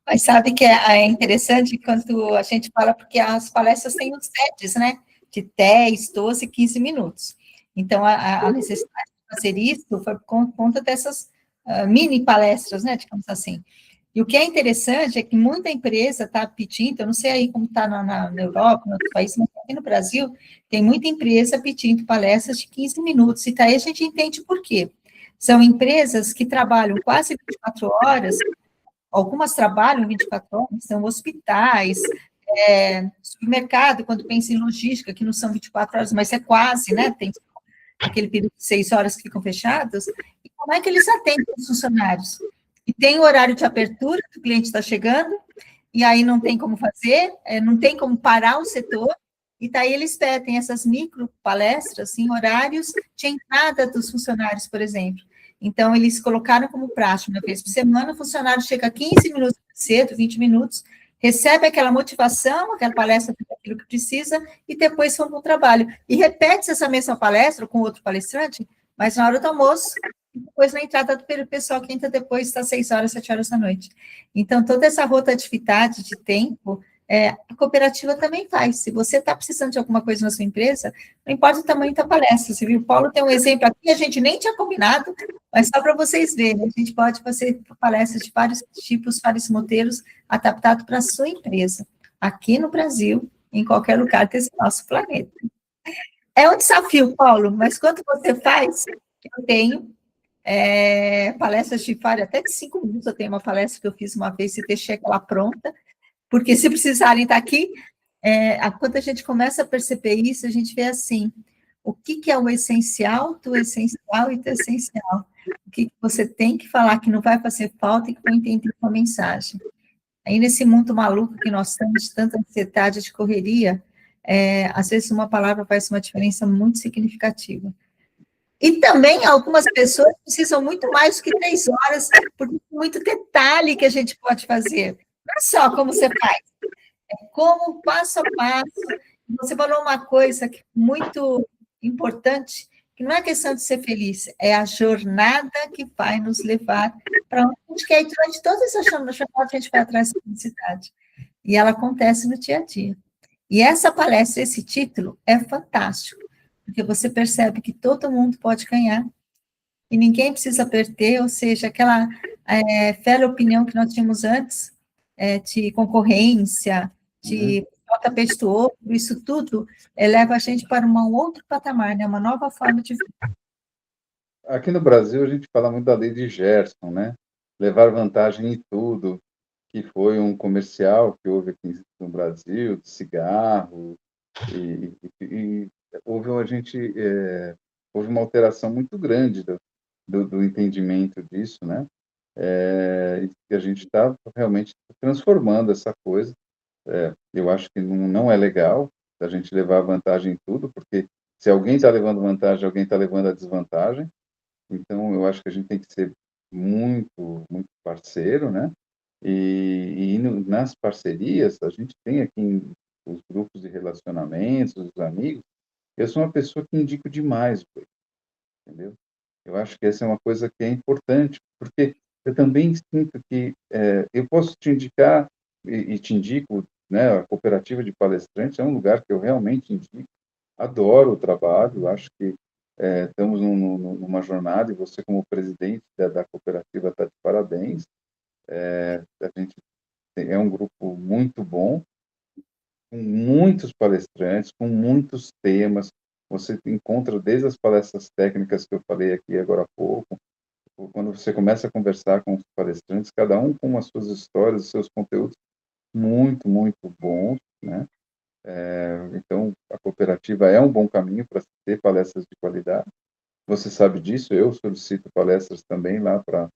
Mas sabe que é interessante quando a gente fala, porque as palestras têm os sets, né? De 10, 12, 15 minutos. Então, a necessidade de fazer isso foi por conta dessas mini palestras, né? Digamos assim. E o que é interessante é que muita empresa está pedindo, eu não sei aí como está na Europa, em outros países, mas aqui no Brasil, tem muita empresa pedindo palestras de 15 minutos. E daí a gente entende por quê. São empresas que trabalham quase 24 horas, algumas trabalham 24 horas, são hospitais, supermercado, quando pensa em logística, que não são 24 horas, mas é quase, né? Tem aquele período de 6 horas que ficam fechados. E como é que eles atendem os funcionários? E tem o horário de abertura, que o cliente está chegando, e aí não tem como fazer, não tem como parar o setor, e daí eles pedem essas micro palestras em horários de entrada dos funcionários, por exemplo. Então, eles colocaram como prática, uma vez por semana, o funcionário chega 15 minutos cedo, 20 minutos, recebe aquela motivação, aquela palestra daquilo que precisa, e depois vão para o trabalho. E repete essa mesma palestra com outro palestrante, mas na hora do almoço, e depois na entrada do pessoal que entra depois, está 6 horas, 7 horas da noite. Então, toda essa rotatividade de tempo, a cooperativa também faz. Se você está precisando de alguma coisa na sua empresa, não importa o tamanho da palestra, você viu? O Paulo tem um exemplo aqui, a gente nem tinha combinado, mas só para vocês verem, a gente pode fazer palestras de vários tipos, vários modelos, adaptado para a sua empresa, aqui no Brasil, em qualquer lugar desse nosso planeta. É um desafio, Paulo, mas quando você faz, eu tenho palestras de várias, até de 5 minutos, eu tenho uma palestra que eu fiz uma vez e deixei ela pronta, porque se precisarem estar aqui, quando a gente começa a perceber isso, a gente vê assim, o que é o essencial do essencial e do essencial. O que você tem que falar que não vai fazer falta e que vai entender com a mensagem. Aí, nesse mundo maluco que nós estamos, de tanta ansiedade, de correria, às vezes uma palavra faz uma diferença muito significativa. E também algumas pessoas precisam muito mais do que 3 horas, porque tem muito detalhe que a gente pode fazer. Não é só como você faz, é como passo a passo. Você falou uma coisa muito importante, que não é questão de ser feliz, é a jornada que vai nos levar para onde a gente quer ir. Durante toda essa jornada, a gente vai atrás da felicidade. E ela acontece no dia a dia. E essa palestra, esse título, é fantástico, porque você percebe que todo mundo pode ganhar, e ninguém precisa perder, ou seja, aquela velha opinião que nós tínhamos antes, de concorrência, de tapete do outro, isso tudo leva a gente para um outro patamar, né? Uma nova forma de vida. Aqui no Brasil, a gente fala muito da lei de Gerson, né? Levar vantagem em tudo, que foi um comercial que houve aqui no Brasil, de cigarro, e houve uma alteração muito grande do entendimento disso, né? E a gente está realmente transformando essa coisa. Eu acho que não é legal a gente levar vantagem em tudo, porque se alguém está levando vantagem, alguém está levando a desvantagem. Então, eu acho que a gente tem que ser muito, muito parceiro, né? Nas parcerias, a gente tem aqui os grupos de relacionamentos, os amigos. Eu sou uma pessoa que indico demais, entendeu? Eu acho que essa é uma coisa que é importante, porque eu também sinto que eu posso te indicar e te indico, né? A cooperativa de palestrantes é um lugar que eu realmente indico. Adoro o trabalho, acho que estamos numa jornada e você, como presidente da cooperativa, está de parabéns. A gente é um grupo muito bom, com muitos palestrantes, com muitos temas. Você encontra desde as palestras técnicas que eu falei aqui agora há pouco, quando você começa a conversar com os palestrantes, cada um com as suas histórias, os seus conteúdos muito, muito bons, né? Então, a cooperativa é um bom caminho para ter palestras de qualidade. Você sabe disso, eu solicito palestras também lá para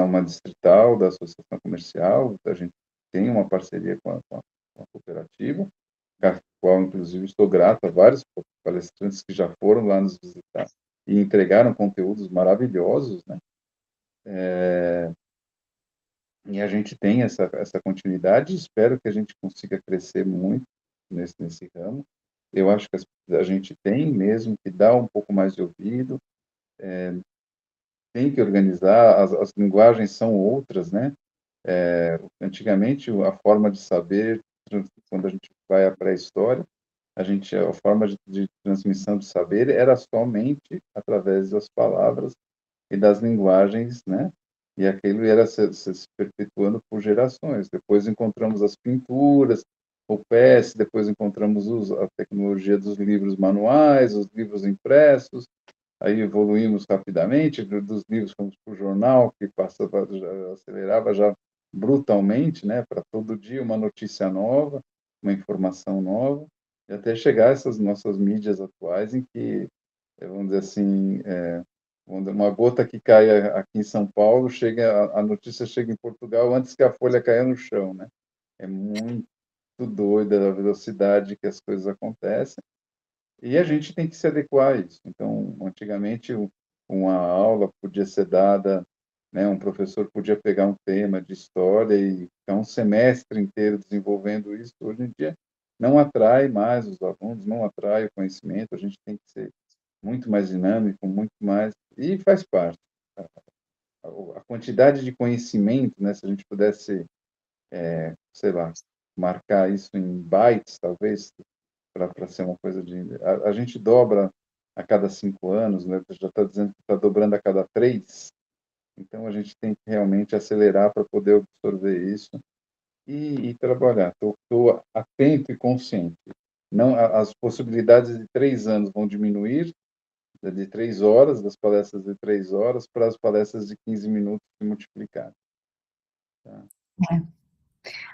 uma distrital da Associação Comercial, a gente tem uma parceria com a cooperativa, a qual, inclusive, estou grato a vários palestrantes que já foram lá nos visitar. e entregaram conteúdos maravilhosos, né? E a gente tem essa continuidade, espero que a gente consiga crescer muito nesse ramo. Eu acho que a gente tem mesmo que dar um pouco mais de ouvido, tem que organizar, as linguagens são outras, né? Antigamente, a forma de saber, quando a gente vai à pré-história, a forma de transmissão de saber era somente através das palavras e das linguagens, né? E aquilo era se perpetuando por gerações. Depois encontramos as pinturas, o PS, depois encontramos a tecnologia dos livros manuais, os livros impressos, aí evoluímos rapidamente, dos livros fomos para o jornal, que passava, já acelerava já brutalmente, né, para todo dia uma notícia nova, uma informação nova, e até chegar a essas nossas mídias atuais, em que, vamos dizer assim, uma gota que cai aqui em São Paulo, a notícia chega em Portugal antes que a folha caia no chão, né? É muito doida a velocidade que as coisas acontecem, e a gente tem que se adequar a isso. Então, antigamente, uma aula podia ser dada, né, um professor podia pegar um tema de história e ficar um semestre inteiro desenvolvendo isso. Hoje em dia, não atrai mais os alunos, não atrai o conhecimento, a gente tem que ser muito mais dinâmico, muito mais. E faz parte. A quantidade de conhecimento, né, se a gente pudesse, sei lá, marcar isso em bytes, talvez, para ser uma coisa de. A gente dobra a cada 5 anos, né? Já está dizendo que está dobrando a cada 3, então a gente tem que realmente acelerar para poder absorver isso e trabalhar. Estou atento e consciente. Não, as possibilidades de 3 anos vão diminuir, de 3 horas, das palestras de 3 horas, para as palestras de 15 minutos se multiplicar. Tá?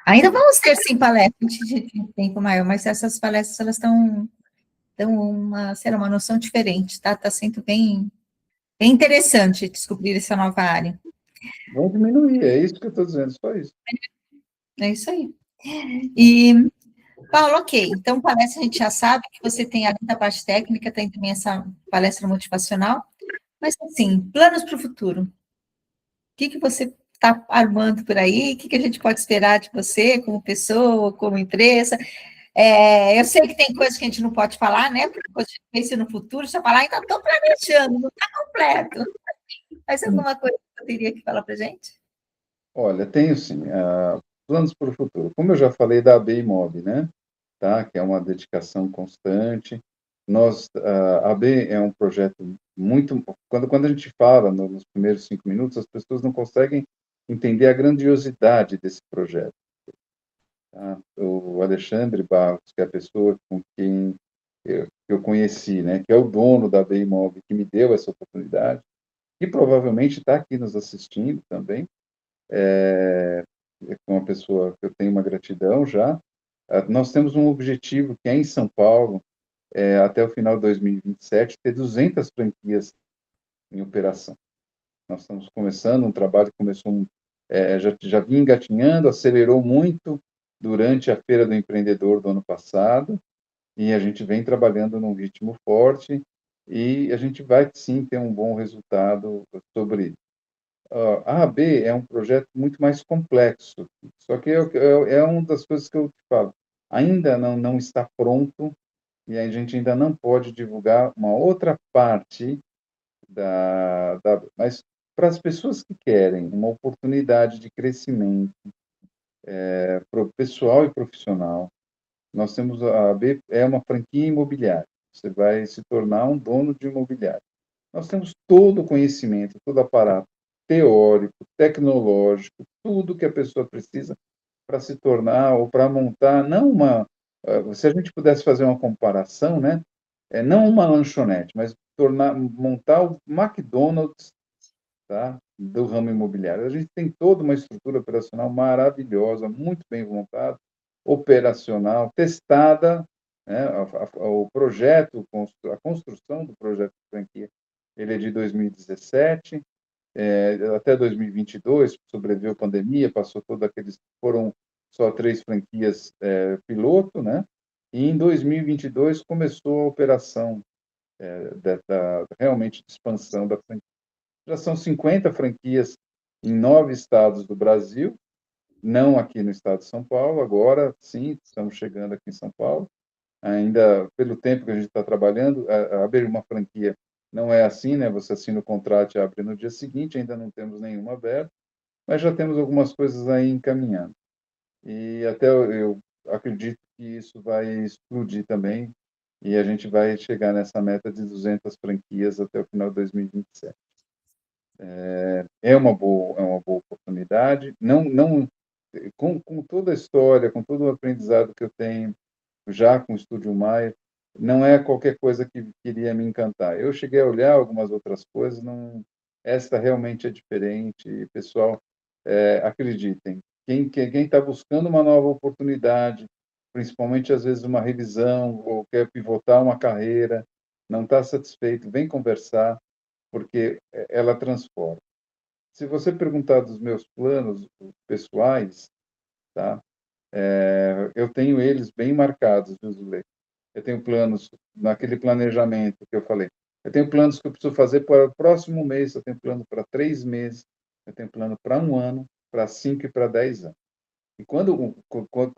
Ainda vamos ter, sim, palestras de tempo maior, mas essas palestras, elas será uma noção diferente, tá? Está sendo bem interessante descobrir essa nova área. Vão diminuir, é isso que eu estou dizendo, só isso. É isso aí. E, Paulo, ok, então palestra a gente já sabe que você tem, além da parte técnica, tem também essa palestra motivacional, mas, assim, planos para o futuro. O que você está armando por aí? O que a gente pode esperar de você como pessoa, como empresa? Eu sei que tem coisas que a gente não pode falar, né? Porque a gente pensa no futuro, já falar, ainda estou planejando, não está completo. Mas alguma coisa que eu teria que falar para a gente? Olha, tenho sim, planos para o futuro. Como eu já falei da AB Imob, né? Tá? Que é uma dedicação constante. A AB é um projeto muito. Quando a gente fala nos primeiros 5 minutos, as pessoas não conseguem entender a grandiosidade desse projeto. Tá? O Alexandre Barros, que é a pessoa com quem eu conheci, né? Que é o dono da AB Imob, que me deu essa oportunidade, e provavelmente está aqui nos assistindo também. É uma pessoa que eu tenho uma gratidão já. Nós temos um objetivo que é em São Paulo, até o final de 2027, ter 200 franquias em operação. Nós estamos começando um trabalho que começou, já vinha engatinhando, acelerou muito durante a Feira do Empreendedor do ano passado, e a gente vem trabalhando num ritmo forte, e a gente vai sim ter um bom resultado sobre isso. A AB é um projeto muito mais complexo, só que é uma das coisas que eu te falo, ainda não está pronto, e a gente ainda não pode divulgar uma outra parte mas para as pessoas que querem uma oportunidade de crescimento pessoal e profissional, nós temos a AB, é uma franquia imobiliária, você vai se tornar um dono de imobiliário. Nós temos todo o conhecimento, todo o aparato teórico, tecnológico, tudo que a pessoa precisa para se tornar ou para montar, não uma. Se a gente pudesse fazer uma comparação, né? Não uma lanchonete, mas montar o McDonald's, tá? Do ramo imobiliário. A gente tem toda uma estrutura operacional maravilhosa, muito bem montada, operacional, testada, né? O projeto, a construção do projeto de franquia, ele é de 2017, até 2022, sobreviveu a pandemia, passou todo aqueles, foram só 3 franquias piloto, né? E em 2022 começou a operação realmente de expansão da franquia. Já são 50 franquias em 9 estados do Brasil, não aqui no estado de São Paulo, agora sim, estamos chegando aqui em São Paulo, ainda pelo tempo que a gente está trabalhando, abrir uma franquia não é assim, né? Você assina o contrato e abre no dia seguinte, ainda não temos nenhuma aberta, mas já temos algumas coisas aí encaminhando. E até eu acredito que isso vai explodir também, e a gente vai chegar nessa meta de 200 franquias até o final de 2027. É uma boa oportunidade, com toda a história, com todo o aprendizado que eu tenho já com o Estúdio Maia, não é qualquer coisa que queria me encantar. Eu cheguei a olhar algumas outras coisas, não, esta realmente é diferente. Pessoal, acreditem, quem está buscando uma nova oportunidade, principalmente às vezes uma revisão ou quer pivotar uma carreira, não está satisfeito, vem conversar, porque ela transforma. Se você perguntar dos meus planos pessoais, tá? Eu tenho eles bem marcados, viu, Zulei? Eu tenho planos, naquele planejamento que eu falei, eu tenho planos que eu preciso fazer para o próximo mês, eu tenho plano para 3 meses, eu tenho plano para 1 ano, para 5 e para 10 anos. E quando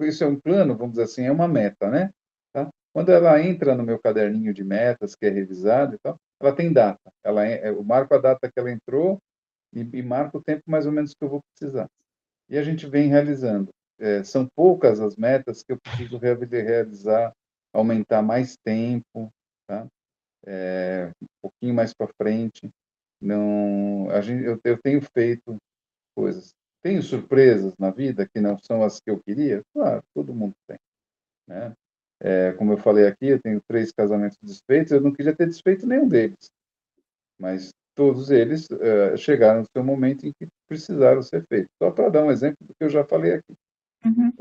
isso é um plano, vamos dizer assim, é uma meta, né? Tá? Quando ela entra no meu caderninho de metas, que é revisado e tal, ela tem data. Eu marco a data que ela entrou e marco o tempo mais ou menos que eu vou precisar. E a gente vem realizando. São poucas as metas que eu preciso realizar, aumentar mais tempo, tá? Um pouquinho mais para frente. Não, eu tenho feito coisas. Tenho surpresas na vida que não são as que eu queria? Claro, todo mundo tem, né? Como eu falei aqui, eu tenho 3 casamentos desfeitos, eu não queria ter desfeito nenhum deles, mas todos eles chegaram no seu momento em que precisaram ser feitos. Só para dar um exemplo do que eu já falei aqui. Uhum.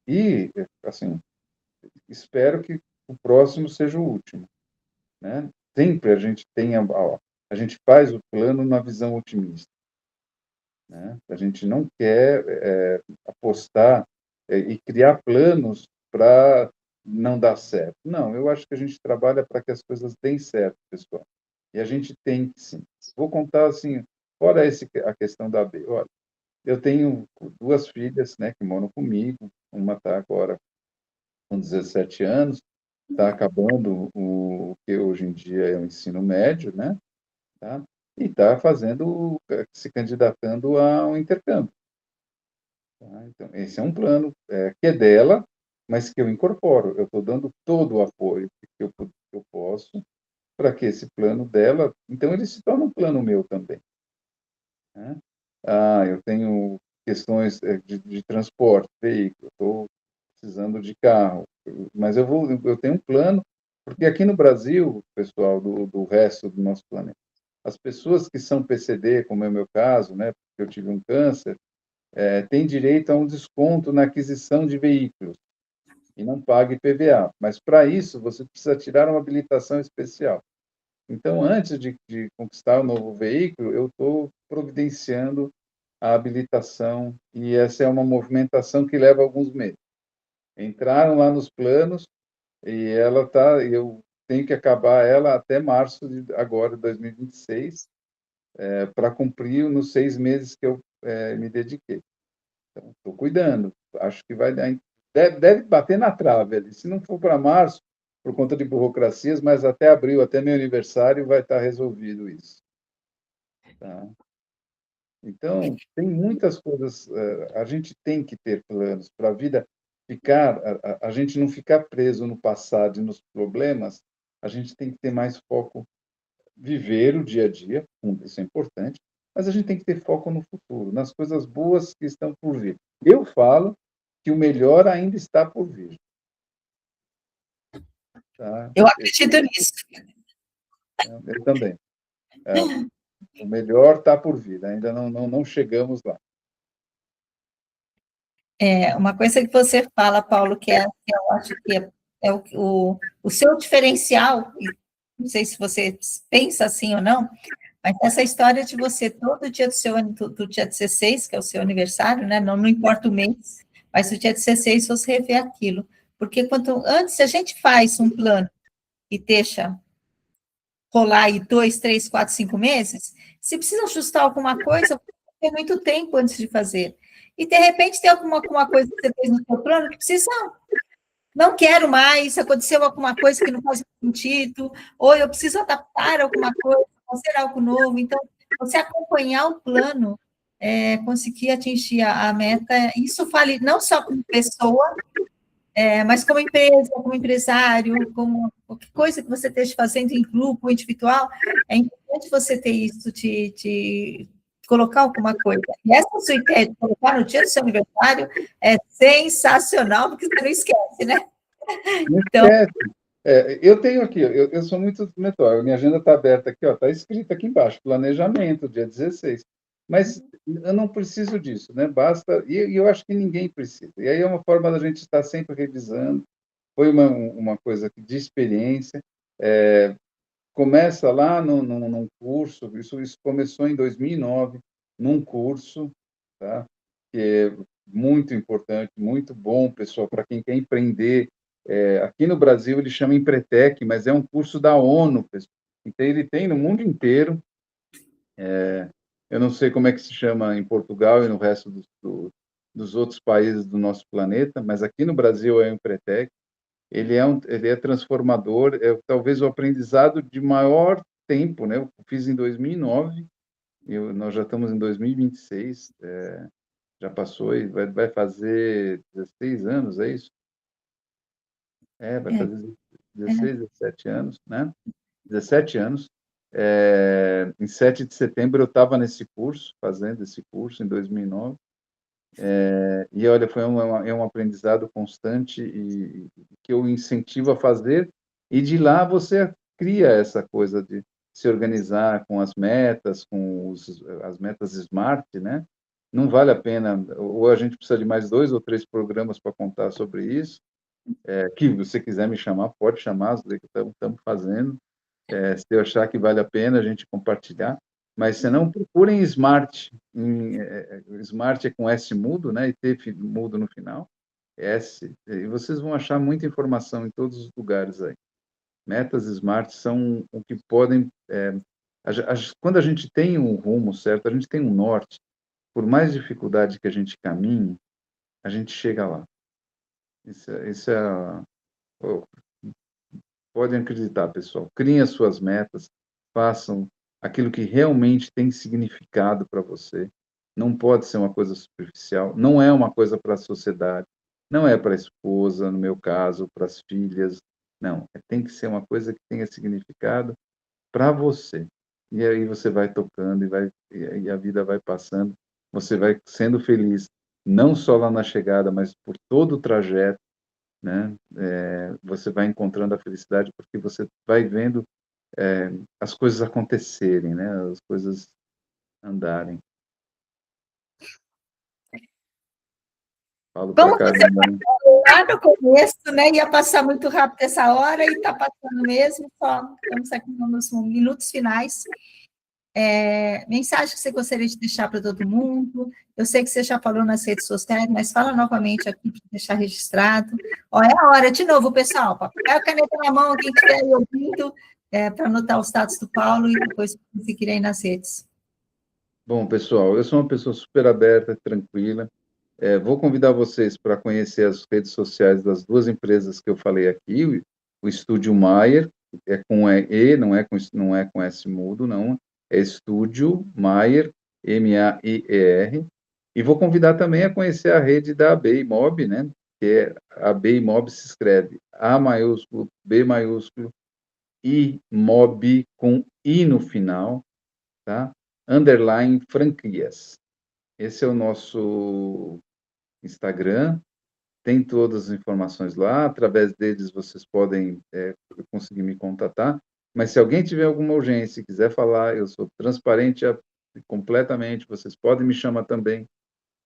E, assim, espero que o próximo seja o último, né? Sempre a gente tem a gente faz o plano na visão otimista, né? A gente não quer apostar e criar planos para não dar certo. Não, eu acho que a gente trabalha para que as coisas deem certo, pessoal. E a gente tem que sim. Vou contar assim, fora a questão da B. Olha, eu tenho 2 filhas, né, que moram comigo. Uma está agora com 17 anos, está acabando o que hoje em dia é o ensino médio, né? Tá? E está se candidatando a um intercâmbio. Tá? Então, esse é um plano que é dela, mas que eu incorporo. Eu estou dando todo o apoio que eu posso para que esse plano dela, então ele se torna um plano meu também, né? Eu tenho questões de transporte, veículo, estou precisando de carro, mas eu tenho um plano, porque aqui no Brasil, pessoal, do resto do nosso planeta, as pessoas que são PCD, como é o meu caso, né, porque eu tive um câncer, têm direito a um desconto na aquisição de veículos e não paga IPVA, mas para isso você precisa tirar uma habilitação especial. Então, antes de conquistar o novo veículo, eu estou providenciando a habilitação, e essa é uma movimentação que leva alguns meses. Entraram lá nos planos, e eu tenho que acabar ela até março de agora, 2026, para cumprir nos 6 meses que eu me dediquei. Então, estou cuidando, acho que vai dar, deve bater na trave ali. Se não for para março, por conta de burocracias, mas até abril, até meu aniversário, vai estar resolvido isso. Tá? Então, tem muitas coisas, a gente tem que ter planos para a vida ficar, a gente não ficar preso no passado e nos problemas, a gente tem que ter mais foco, viver o dia a dia, isso é importante, mas a gente tem que ter foco no futuro, nas coisas boas que estão por vir. Eu falo que o melhor ainda está por vir. Tá? Eu acredito nisso. Eu também. O melhor está por vir, ainda não chegamos lá. Uma coisa que você fala, Paulo, que eu acho que é o seu diferencial, não sei se você pensa assim ou não, mas essa história de você, todo dia do dia 16, que é o seu aniversário, né? Não importa o mês, mas o dia 16 você revê aquilo. Porque quanto antes a gente faz um plano e deixa rolar aí 2, 3, 4, 5 meses, se precisa ajustar alguma coisa, tem muito tempo antes de fazer. E, de repente, tem alguma coisa que você fez no seu plano que precisa, não quero mais, aconteceu alguma coisa que não faz sentido, ou eu preciso adaptar alguma coisa, fazer algo novo. Então, você acompanhar o plano, conseguir atingir a meta, isso vale não só como pessoa, mas como empresa, como empresário, como qualquer coisa que você esteja fazendo em grupo, individual, é importante você ter isso, de colocar alguma coisa. E essa sua ideia de colocar no dia do seu aniversário é sensacional, porque você não esquece, né? Não Então, esquece. Eu tenho aqui, eu sou muito metódico, minha agenda está aberta aqui, está escrito aqui embaixo, planejamento, dia 16. Mas eu não preciso disso, né? Basta, e eu acho que ninguém precisa. E aí é uma forma da gente estar sempre revisando. Foi uma coisa de experiência. Começa lá num curso, isso começou em 2009, num curso, tá? Que é muito importante, muito bom, pessoal, para quem quer empreender. Aqui no Brasil ele chama Empretec, mas é um curso da ONU, pessoal. Então ele tem no mundo inteiro. Eu não sei como é que se chama em Portugal e no resto dos outros países do nosso planeta, mas aqui no Brasil é o Empretec. Ele é transformador, talvez o aprendizado de maior tempo, né? Eu fiz em 2009, nós já estamos em 2026, já passou e vai fazer 16 anos, é isso? Vai é, fazer é, 16, 17 anos, né? 17 anos. Em 7 de setembro eu estava nesse curso, fazendo esse curso em 2009, e olha, é um aprendizado constante e que eu incentivo a fazer, e de lá você cria essa coisa de se organizar com as metas, as metas SMART, né? Não vale a pena, ou a gente precisa de mais 2 ou 3 programas para contar sobre isso, que você quiser me chamar, pode chamar, que estamos fazendo, se eu achar que vale a pena a gente compartilhar, mas se não, procurem Smart. Smart é com S mudo, né? E T mudo no final. S. E vocês vão achar muita informação em todos os lugares aí. Metas Smart são o que podem. Quando a gente tem um rumo certo, a gente tem um norte, por mais dificuldade que a gente caminhe, a gente chega lá. Isso é, podem acreditar, pessoal. Criem as suas metas, façam aquilo que realmente tem significado para você. Não pode ser uma coisa superficial, não é uma coisa para a sociedade, não é para a esposa, no meu caso, para as filhas. Não, tem que ser uma coisa que tenha significado para você. E aí você vai tocando e a vida vai passando, você vai sendo feliz, não só lá na chegada, mas por todo o trajeto, né? Você vai encontrando a felicidade porque você vai vendo as coisas acontecerem, né? As coisas andarem. Falo pra como você caramba, né? falou lá no começo, né? Ia passar muito rápido essa hora e está passando mesmo, só estamos aqui nos minutos finais. Mensagem que você gostaria de deixar para todo mundo? Eu sei que você já falou nas redes sociais, mas fala novamente aqui para deixar registrado. Ó, é a hora, de novo, pessoal, papel e caneta na mão, quem estiver aí ouvindo, para anotar os status do Paulo e depois seguir aí nas redes. Bom, pessoal, eu sou uma pessoa super aberta, tranquila. Vou convidar vocês para conhecer as redes sociais das duas empresas que eu falei aqui, o Estúdio Maier, é com E, não é com S mudo, não, é Estúdio Maier, Maier, e vou convidar também a conhecer a rede da AB Imob, né, que é a AB Imob se escreve A maiúsculo, B maiúsculo, I Mob com I no final, tá? Underline franquias. Esse é o nosso Instagram, tem todas as informações lá, através deles vocês podem conseguir me contatar, mas se alguém tiver alguma urgência e quiser falar, eu sou transparente completamente, vocês podem me chamar também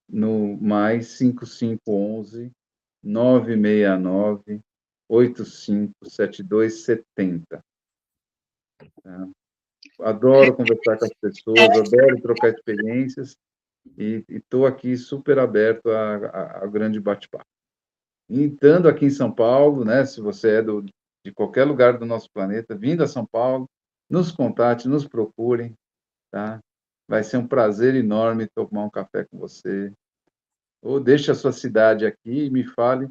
no mais 5511 969 857270. Tá? Adoro conversar com as pessoas, adoro trocar experiências e estou aqui super aberto ao grande bate-papo. E estando aqui em São Paulo, né, se você é de qualquer lugar do nosso planeta, vindo a São Paulo, nos contate, nos procurem, tá? Vai ser um prazer enorme tomar um café com você. Ou deixe a sua cidade aqui e me fale,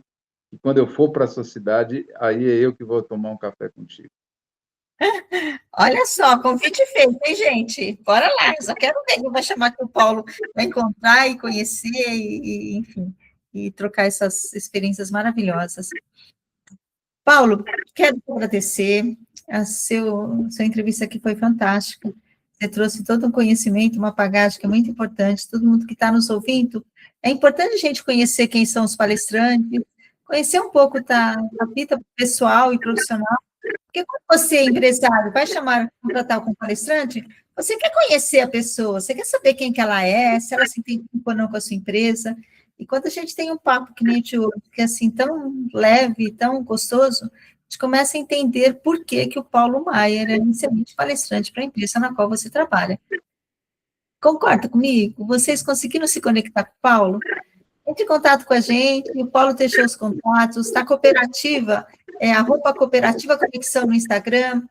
e quando eu for para a sua cidade, aí é eu que vou tomar um café contigo. Olha só, convite feito, hein, gente? Bora lá, eu só quero ver quem vai chamar que o Paulo vai encontrar e conhecer, enfim, e trocar essas experiências maravilhosas. Paulo, quero te agradecer, sua entrevista aqui foi fantástica, você trouxe todo um conhecimento, uma bagagem que é muito importante, todo mundo que está nos ouvindo, é importante a gente conhecer quem são os palestrantes, conhecer um pouco da vida pessoal e profissional, porque quando você é empresário, vai contratar com palestrante, você quer conhecer a pessoa, você quer saber quem que ela é, se ela se identifica ou não com a sua empresa. E quando a gente tem um papo que nem o de hoje, que é assim, tão leve, tão gostoso, a gente começa a entender por que que o Paulo Maier é um excelente palestrante para a empresa na qual você trabalha. Concorda comigo? Vocês conseguiram se conectar com o Paulo? Entre em contato com a gente, o Paulo deixou os contatos, tá? Cooperativa, @ Cooperativa Conexão no Instagram,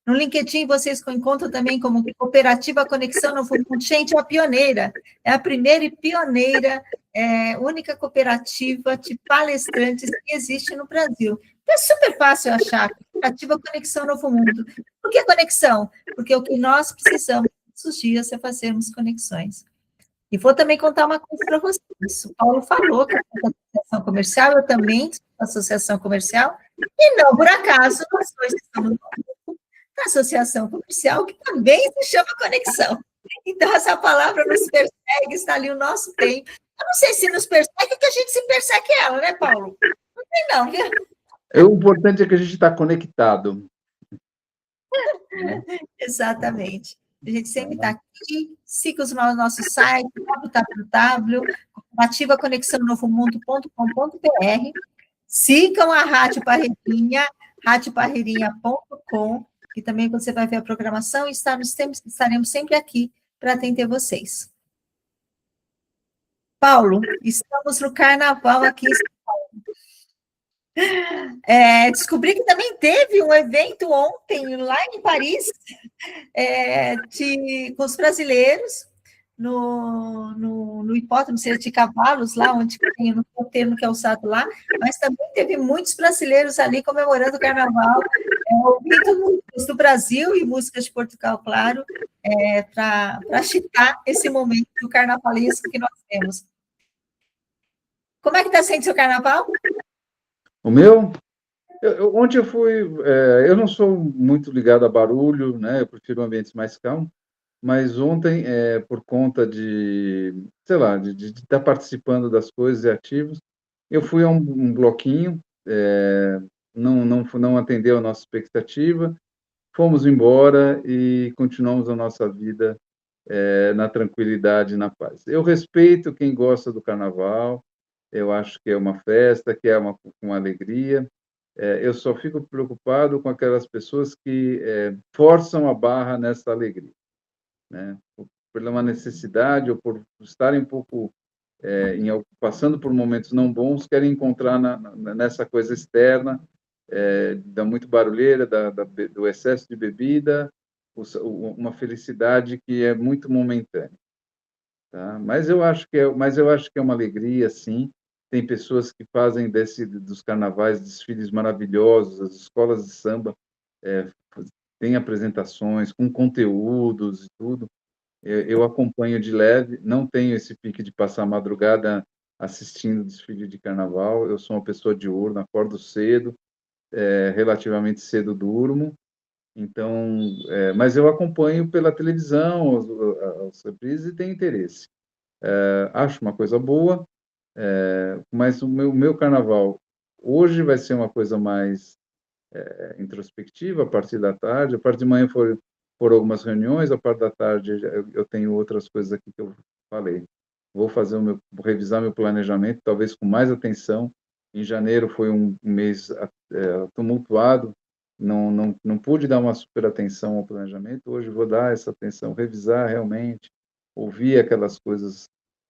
no LinkedIn vocês encontram também como Cooperativa Conexão Novo Mundo. Gente, é a pioneira, é a primeira e pioneira, única cooperativa de palestrantes que existe no Brasil. Então, é super fácil achar, Cooperativa Conexão Novo Mundo. Por que conexão? Porque o que nós precisamos todos os dias é fazermos conexões. E vou também contar uma coisa para vocês. O Paulo falou que é da associação comercial, eu também sou da associação comercial, e não por acaso nós dois estamos na associação comercial, que também se chama conexão. Então, essa palavra nos persegue, está ali o nosso tempo. Eu não sei se nos persegue, que a gente se persegue ela, né, Paulo? Não tem não, viu? O importante é que a gente está conectado. Exatamente. A gente sempre está aqui, siga o nosso site, www.ativaconexãonovomundo.com.br, sigam a Rádio Parreirinha, radioparreirinha.com, que também você vai ver a programação e estaremos sempre aqui para atender vocês. Paulo, estamos no carnaval aqui em São Paulo. Descobri que também teve um evento ontem, lá em Paris, com os brasileiros, no hipódromo de cavalos, lá onde tem no termo que é usado lá, mas também teve muitos brasileiros ali comemorando o carnaval, ouvindo músicas do Brasil e músicas de Portugal, claro, para agitar esse momento do carnavalesco que nós temos. Como é que está sendo o seu carnaval? O meu? Ontem eu fui... eu não sou muito ligado a barulho, né? Eu prefiro ambientes mais calmos, mas ontem, por conta de, sei lá, de estar participando das coisas e ativos, eu fui a um bloquinho, não atendeu a nossa expectativa, fomos embora e continuamos a nossa vida na tranquilidade e na paz. Eu respeito quem gosta do carnaval, eu acho que é uma festa, que é uma alegria, eu só fico preocupado com aquelas pessoas que forçam a barra nessa alegria, né? Por uma necessidade ou por estarem um pouco passando por momentos não bons, querem encontrar nessa coisa externa, da muito barulheira, do excesso de bebida, uma felicidade que é muito momentânea, tá? Mas eu acho que é uma alegria, sim. Tem pessoas que fazem dos carnavais desfiles maravilhosos, as escolas de samba têm apresentações com conteúdos e tudo. Eu acompanho de leve, não tenho esse pique de passar a madrugada assistindo desfile de carnaval. Eu sou uma pessoa diurna, acordo cedo, relativamente cedo durmo. Então, mas eu acompanho pela televisão as reprises e tenho interesse. Acho uma coisa boa, mas o meu carnaval hoje vai ser uma coisa mais introspectiva, a partir da tarde. A parte de manhã foram algumas reuniões, a parte da tarde eu tenho outras coisas aqui que eu falei. Vou revisar meu planejamento, talvez com mais atenção. Em janeiro foi um mês tumultuado, não pude dar uma super atenção ao planejamento. Hoje vou dar essa atenção, revisar realmente, ouvir aquelas coisas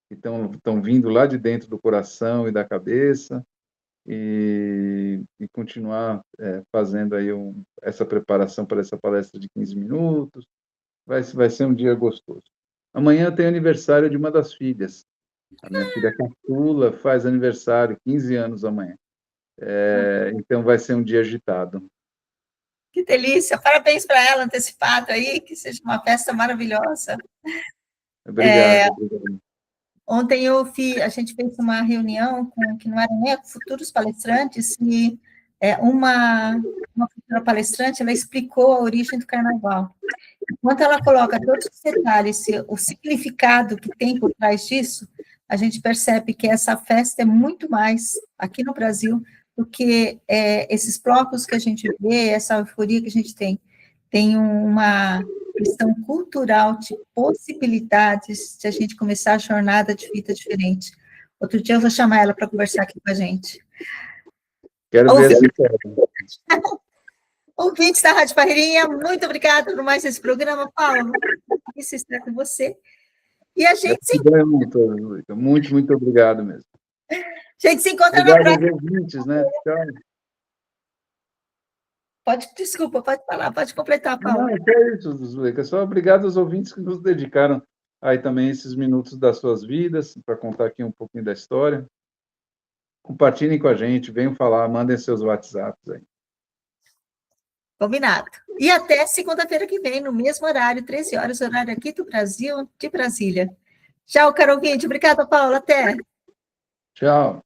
que estão vindo lá de dentro do coração e da cabeça, e continuar fazendo aí essa preparação para essa palestra de 15 minutos. Vai ser um dia gostoso. Amanhã tem aniversário de uma das filhas. A minha filha caçula faz aniversário, 15 anos amanhã. Então vai ser um dia agitado. Que delícia! Parabéns para ela antecipado aí, que seja uma festa maravilhosa. Obrigado. Obrigado. Ontem a gente fez uma reunião que não eram nem futuros palestrantes, e uma futura palestrante, ela explicou a origem do carnaval. Enquanto ela coloca todos os detalhes, o significado que tem por trás disso, a gente percebe que essa festa é muito mais, aqui no Brasil, do que esses blocos que a gente vê, essa euforia que a gente tem. Tem uma questão cultural de possibilidades de a gente começar a jornada de vida diferente. Outro dia eu vou chamar ela para conversar aqui com a gente. Quero ver essa. Ouvintes da Rádio Parreirinha, muito obrigada por mais esse programa, Paulo. Isso está com você. E a gente se encontra. Muito, muito obrigado mesmo. A gente se encontra obrigado na próxima. Aos ouvintes, né? Tchau. Desculpa, pode falar, pode completar, Paulo. Não, é isso, Zuleika. Só obrigado aos ouvintes que nos dedicaram aí também esses minutos das suas vidas, para contar aqui um pouquinho da história. Compartilhem com a gente, venham falar, mandem seus WhatsApps aí. Combinado. E até segunda-feira que vem, no mesmo horário, 13 horas, horário aqui do Brasil, de Brasília. Tchau, caro ouvinte. Obrigada, Paulo. Até. Tchau.